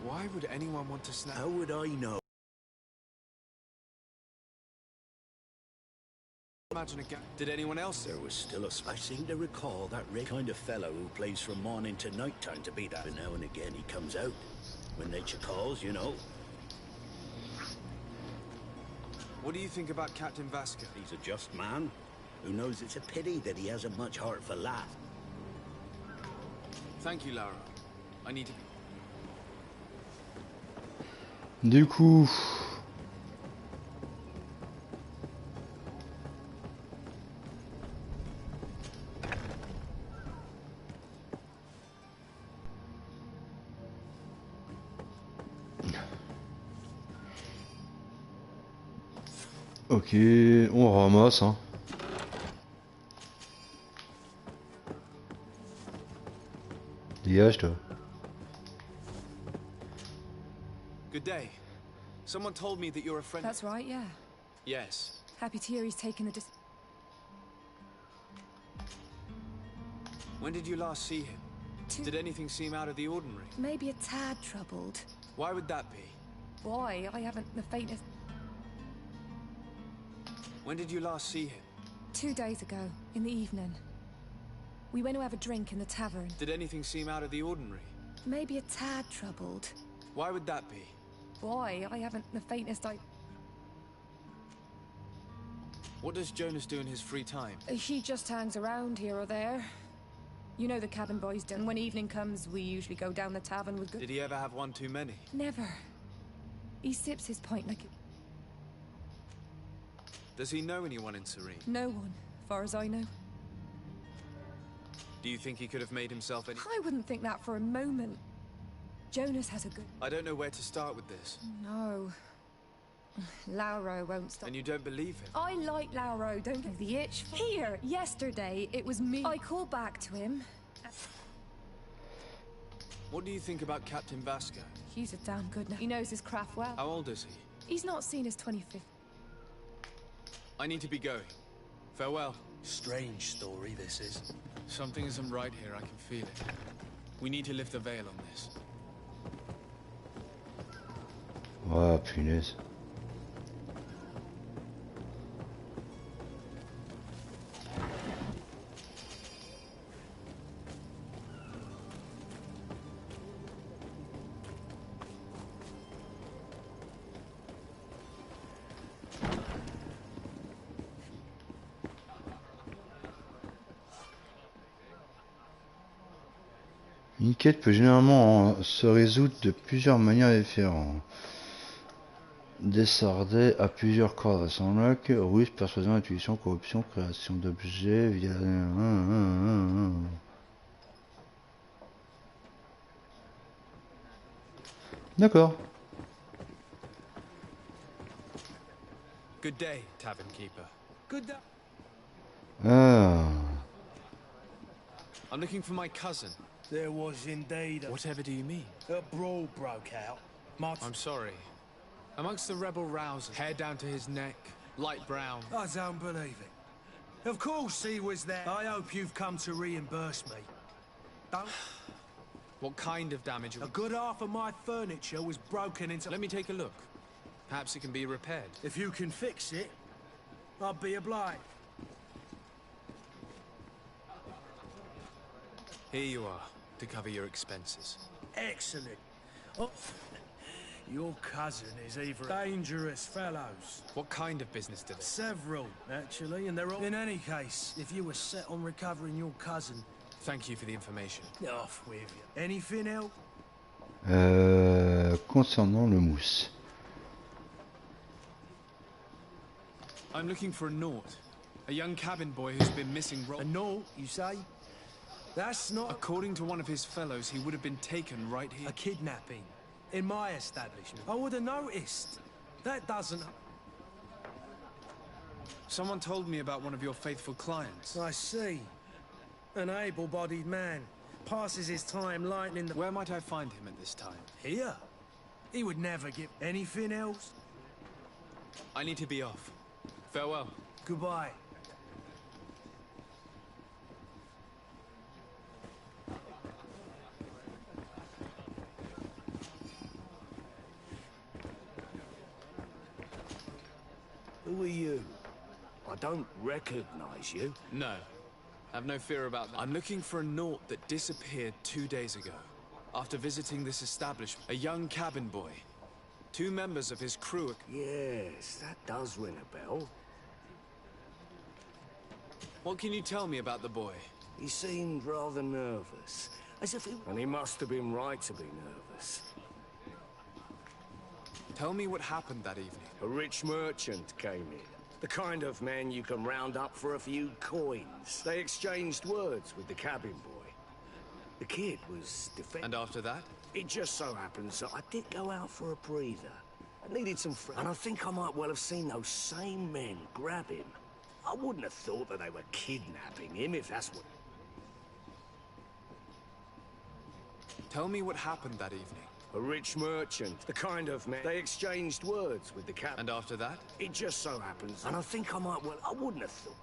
Why would anyone want to snap? How would I know? Imagine a guy. Did anyone else? There was still a... I seem to recall that kind of fellow who plays from morning to night time to be that. But now and again he comes out. When nature calls, you know. What do you think about Captain Vasca? He's a just man who knows it's a pity that he hasn't much heart for laugh. Thank you, Lara. I need to be... Du coup... Ok, on ramasse, hein. Dégage, toi. Good day. Someone told me that you're a friend. That's right, yeah. Yes. Happy to hear he's taken the When did you last see him? Did anything seem out of the ordinary? Maybe a tad troubled. Why would that be? Why? I haven't the faintest... When did you last see him? 2 days ago, in the evening. We went to have a drink in the tavern. Did anything seem out of the ordinary? Maybe a tad troubled. Why would that be? Why? I haven't the faintest idea. What does Jonas do in his free time? He just hangs around here or there. You know the cabin boys do. And when evening comes, we usually go down the tavern with good... Did he ever have one too many? Never. He sips his pint like... Does he know anyone in Serene? No one, far as I know. Do you think he could have made himself any... I wouldn't think that for a moment. Jonas has a good... I don't know where to start with this. No. Lauro won't stop. And you don't believe him? I like Lauro, don't get the itch. Here, yesterday, it was me. I called back to him. What do you think about Captain Vasco? He's a damn good... He knows his craft well. How old is he? He's not seen his 25th. I need to be going. Farewell. Strange story, this is. Something isn't right here, I can feel it. We need to lift the veil on this. Ah, punaise. Une quête peut généralement se résoudre de plusieurs manières différentes. Descardé à plusieurs cordes sans lac, ruse, persuasion, intuition, corruption, création d'objets, via... D'accord. Good day, tavern keeper. Good day. Ah. I'm looking for my cousin. There was indeed Whatever do you mean? a brawl broke out. I'm sorry. Amongst the rebel rousers, hair down to his neck, light brown. I don't believe it. Of course he was there. I hope you've come to reimburse me. Don't. What kind of damage? A good half of my furniture was broken into. Let me take a look. Perhaps it can be repaired. If you can fix it, I'll be obliged. Here you are, to cover your expenses. Excellent. Oh, your cousin is either dangerous fellows. What kind of business did it? Several, actually, and they're all... In any case, if you were set on recovering your cousin... Thank you for the information. Off with you. Anything else? Concernant le mousse. I'm looking for a Naut. A young cabin boy who's been missing... A Naut, you say? That's not... According to one of his fellows, he would have been taken right here. A kidnapping. In my establishment. I would have noticed. That doesn't... Someone told me about one of your faithful clients. I see. An able-bodied man. Passes his time lightening the... Where might I find him at this time? Here? He would never give... Anything else? I need to be off. Farewell. Goodbye. Who are you? I don't recognize you. No. Have no fear about that. I'm looking for a Naut that disappeared 2 days ago. After visiting this establishment, a young cabin boy. 2 members of his crew... Yes, that does ring a bell. What can you tell me about the boy? He seemed rather nervous. As if he... And he must have been right to be nervous. Tell me what happened that evening. A rich merchant came in. The kind of man you can round up for a few coins. They exchanged words with the cabin boy. The kid was defensive. And after that? It just so happens that I did go out for a breather. I needed some friends. And I think I might well have seen those same men grab him. I wouldn't have thought that they were kidnapping him, if that's what... Tell me what happened that evening. A rich merchant, the kind of man... They exchanged words with the cabin. And after that? It just so happens... And I think I might well... I wouldn't have thought...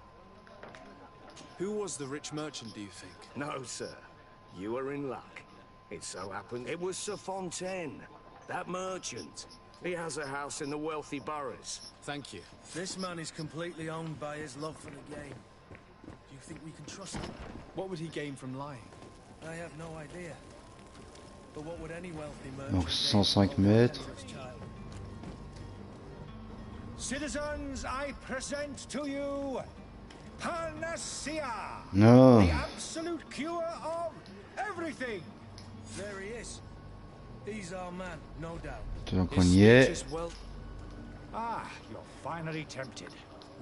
Who was the rich merchant, do you think? No, sir. You are in luck. It so happened it was Sir Fontaine, that merchant. He has a house in the wealthy boroughs. Thank you. This man is completely owned by his love for the game. Do you think we can trust him? What would he gain from lying? I have no idea. But what would any wealthy merchant... Donc 105 mètres. Citizens, I present to you Panacea, No. the absolute cure of everything. There he is. He's our man, no doubt. Donc on y est. Ah, you're finally tempted.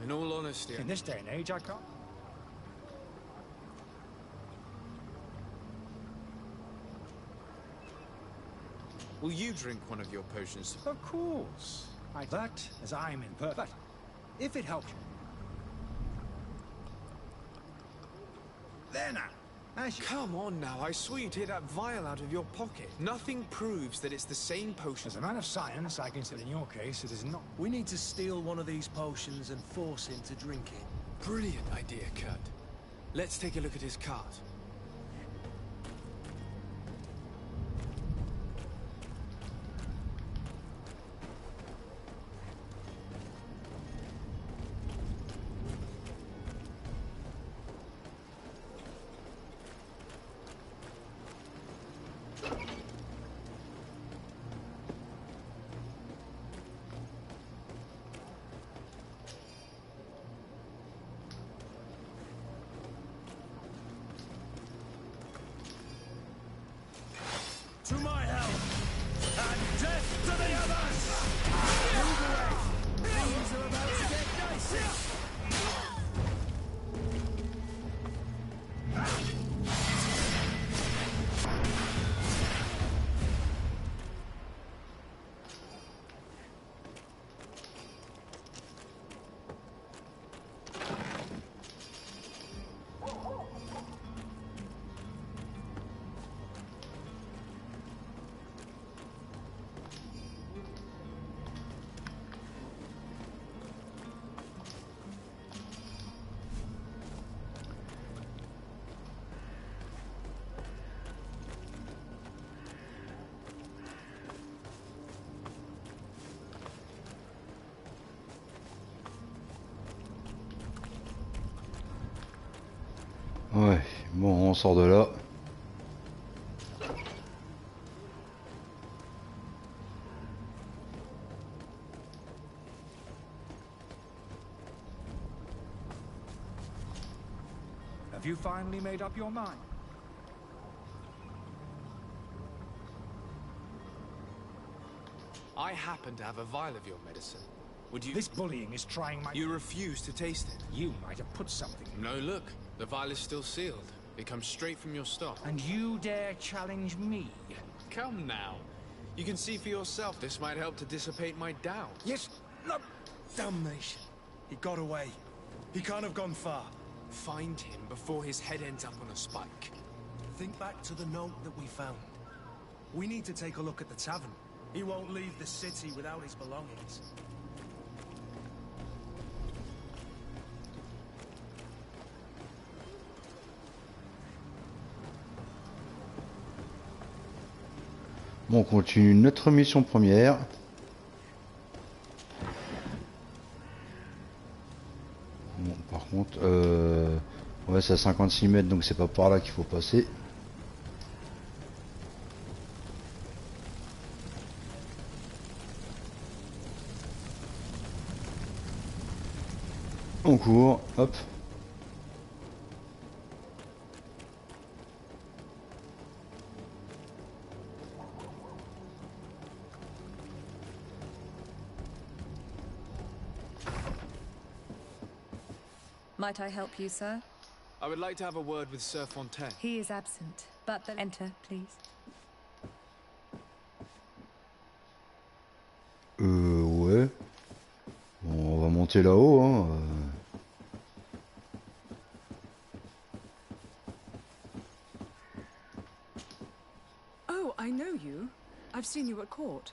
In all honesty, in this day and age, I can't. Will you drink one of your potions? Of course. That, as I'm imperfect, if it helps you. There now. Come on now, I swear you take that vial out of your pocket. Nothing proves that it's the same potion. As a man of science, I consider in your case it is not. We need to steal one of these potions and force him to drink it. Brilliant idea, Kurt. Let's take a look at his cart. on sort de là. Have you finally made up your mind? I happen to have a vial of your medicine. Would you... This bullying is trying my... You refuse to taste it. You might have put something in... No, look. The vial is still sealed. It comes straight from your stock. And you dare challenge me? Come now. You can see for yourself. This might help to dissipate my doubts. Yes. No. Damnation. He got away. He can't have gone far. Find him before his head ends up on a spike. Think back to the note that we found. We need to take a look at the tavern. He won't leave the city without his belongings. Bon, on continue notre mission première. Bon, par contre, ouais, c'est à 56 mètres, donc c'est pas par là qu'il faut passer. On court, hop. Might I help you, sir? I would like to have a word with Sir Fontaine. He is absent, but enter, please. Ouais. Bon, on va monter là-haut, hein. Oh, I know you. I've seen you at court.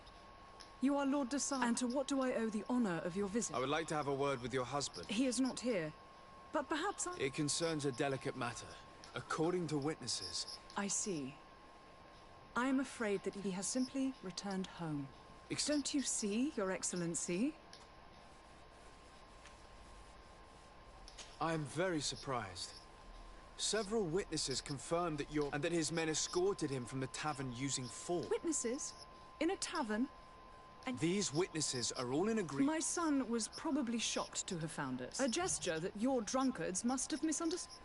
You are Lord de Sade, and to what do I owe the honor of your visit? I would like to have a word with your husband. He is not here, but perhaps I... It concerns a delicate matter. According to witnesses... I see. I am afraid that he has simply returned home. Don't you see, Your Excellency? I am very surprised. Several witnesses confirmed that and that his men escorted him from the tavern using force. Witnesses? In a tavern? And these witnesses are all in agreement. My son was probably shocked to have found us. A gesture that your drunkards must have misunderstood.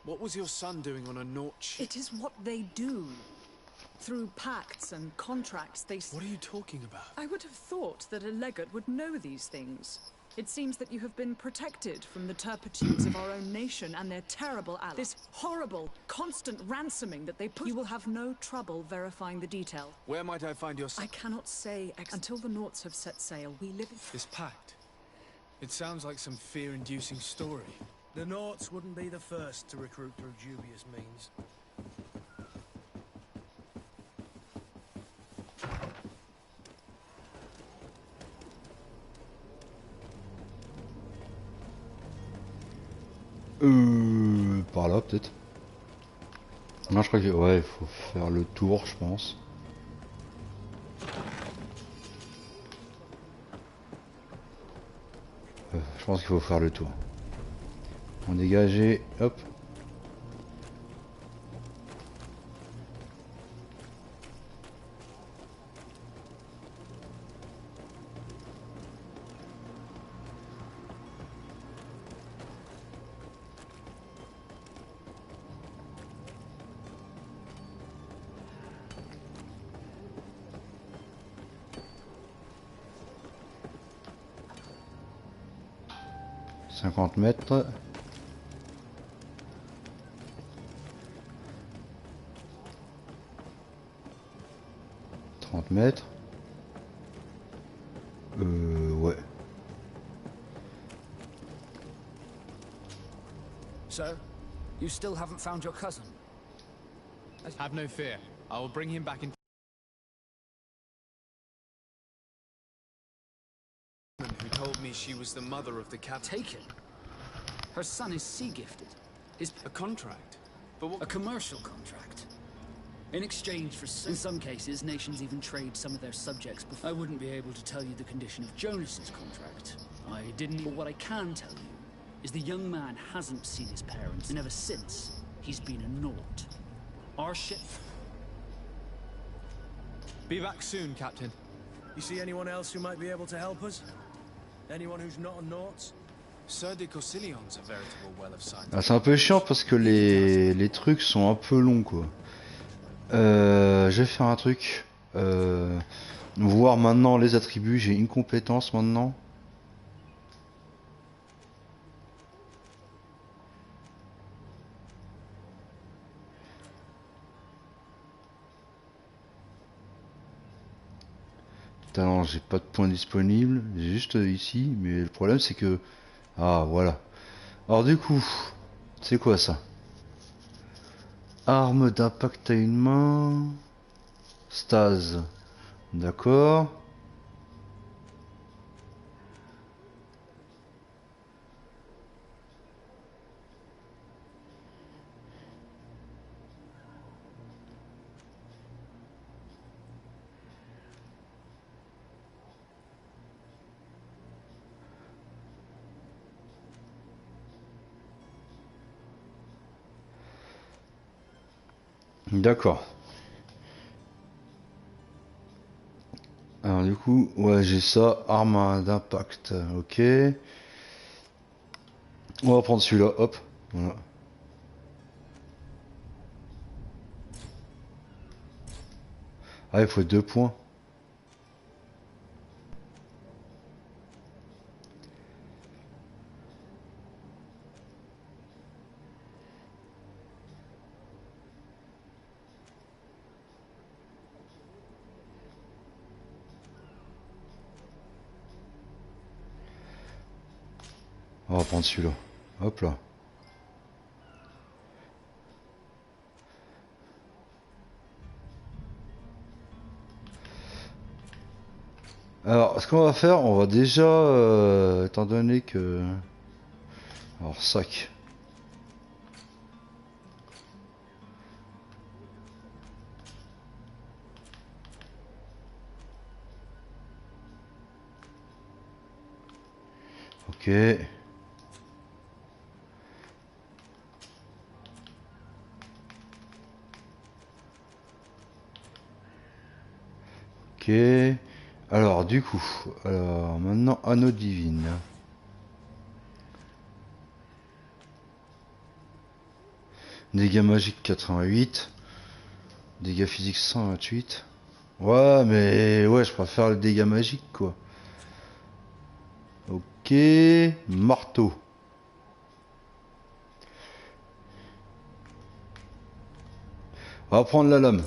What was your son doing on a Nort ship? It is what they do. Through pacts and contracts, they... What are you talking about? I would have thought that a legate would know these things. It seems that you have been protected from the turpitudes of our own nation and their terrible allies. This horrible, constant ransoming that they put... You will have no trouble verifying the detail. Where might I find your son? I cannot say until the Norts have set sail. We live in... This pact. It sounds like some fear-inducing story. The Norts wouldn't be the first to recruit through dubious means. Par là peut-être. Non, je crois que ouais, il faut faire le tour, je pense. Je pense qu'il faut faire le tour. On dégage, hop. Mètres. 30 mètres. Ouais. So, you still haven't found your cousin? Have no fear. I will bring him back in. Who told me she was the mother of the captain. Taken? Her son is sea-gifted. A contract? But what? A commercial contract. In exchange for... In some cases, nations even trade some of their subjects before... I wouldn't be able to tell you the condition of Jonas's contract. I didn't... But what I can tell you is the young man hasn't seen his parents, and ever since, he's been a naught. Our ship... Be back soon, Captain. You see anyone else who might be able to help us? Anyone who's not a naught? Sir de Corsillion's a veritable well of science. Ah, c'est un peu chiant parce que les trucs sont un peu longs quoi. Je vais faire un truc. Voir maintenant les attributs. J'ai une compétence maintenant. Talent, j'ai pas de points disponibles. J'ai juste ici. Mais le problème c'est que... Ah voilà. Alors du coup, c'est quoi ça? Arme d'impact à une main. Stase. D'accord. D'accord. Alors du coup, ouais, j'ai ça, arme d'impact, ok. On va prendre celui-là, hop, voilà. Ah, il faut 2 points. On va prendre celui-là. Hop là. Alors, ce qu'on va faire, on va déjà, étant donné que... Alors, sac. Ok. Ok. Alors, du coup, alors maintenant, anneau divine. Dégâts magiques 88. Dégâts physiques 128. Ouais, mais ouais, je préfère le dégât magique, quoi. Ok. Marteau. On va prendre la lame.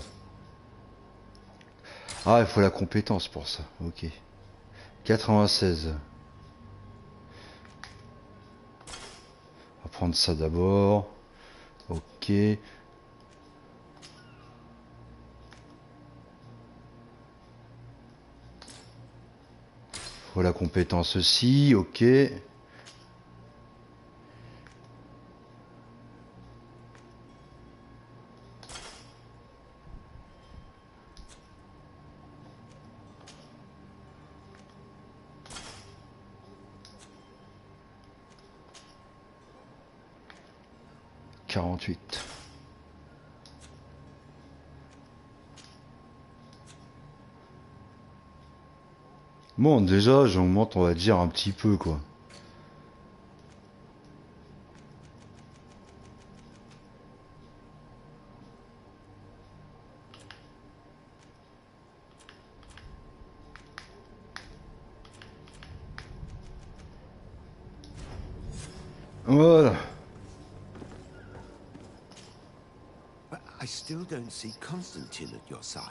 Ah, il faut la compétence pour ça. Ok. 96. On va prendre ça d'abord. Ok. Faut la compétence aussi. Ok. Bon, déjà, j'augmente, on va dire, un petit peu, quoi. Voilà. But I still don't see Constantine at your side.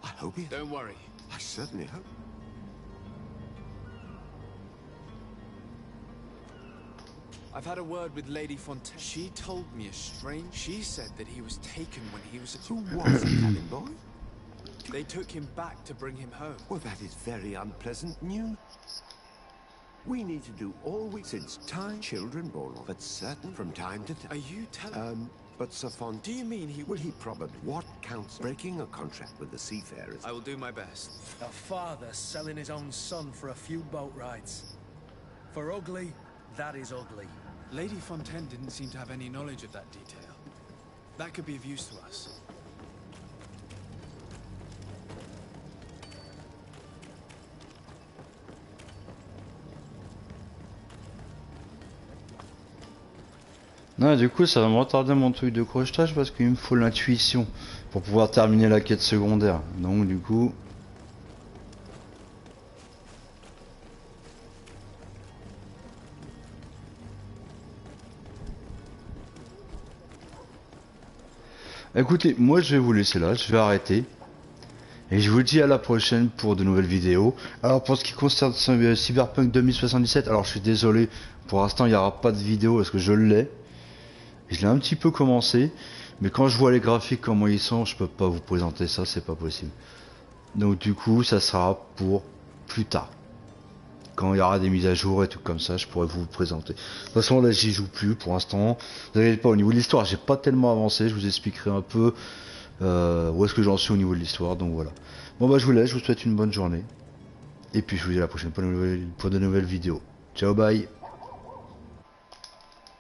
I hope he... Don't worry. I certainly hope... I've had a word with Lady Fontaine. She told me a strange... She said that he was taken when he was a... Who was the cabin boy? They took him back to bring him home. Well, that is very unpleasant news. We need to do all we... Since time, children born of, but certain from time to time. Are you telling... But Sir Fontaine... Do you mean he... Well, he probably... What counts breaking a contract with the seafarers? I will do my best. A father selling his own son for a few boat rides. For ugly, That is ugly. Lady Fontaine didn't seem to have any knowledge of that detail. That could be of use to us. Non, du coup, ça va me retarder mon truc de crochetage parce qu'il me faut l'intuition pour pouvoir terminer la quête secondaire. Donc, du coup... Écoutez, moi je vais vous laisser là, je vais arrêter. Et je vous dis à la prochaine pour de nouvelles vidéos. Alors pour ce qui concerne Cyberpunk 2077, alors je suis désolé, pour l'instant il n'y aura pas de vidéo parce que je l'ai. Je l'ai un petit peu commencé, mais quand je vois les graphiques comment ils sont, je peux pas vous présenter ça, c'est pas possible. Donc du coup ça sera pour plus tard. Quand il y aura des mises à jour et tout comme ça, je pourrais vous présenter. De toute façon là j'y joue plus pour l'instant. Vous inquiétez pas, au niveau de l'histoire j'ai pas tellement avancé, je vous expliquerai un peu où est-ce que j'en suis au niveau de l'histoire, donc voilà. Bon bah je vous laisse, je vous souhaite une bonne journée. Et puis je vous dis à la prochaine pour de nouvelles vidéos. Ciao, bye.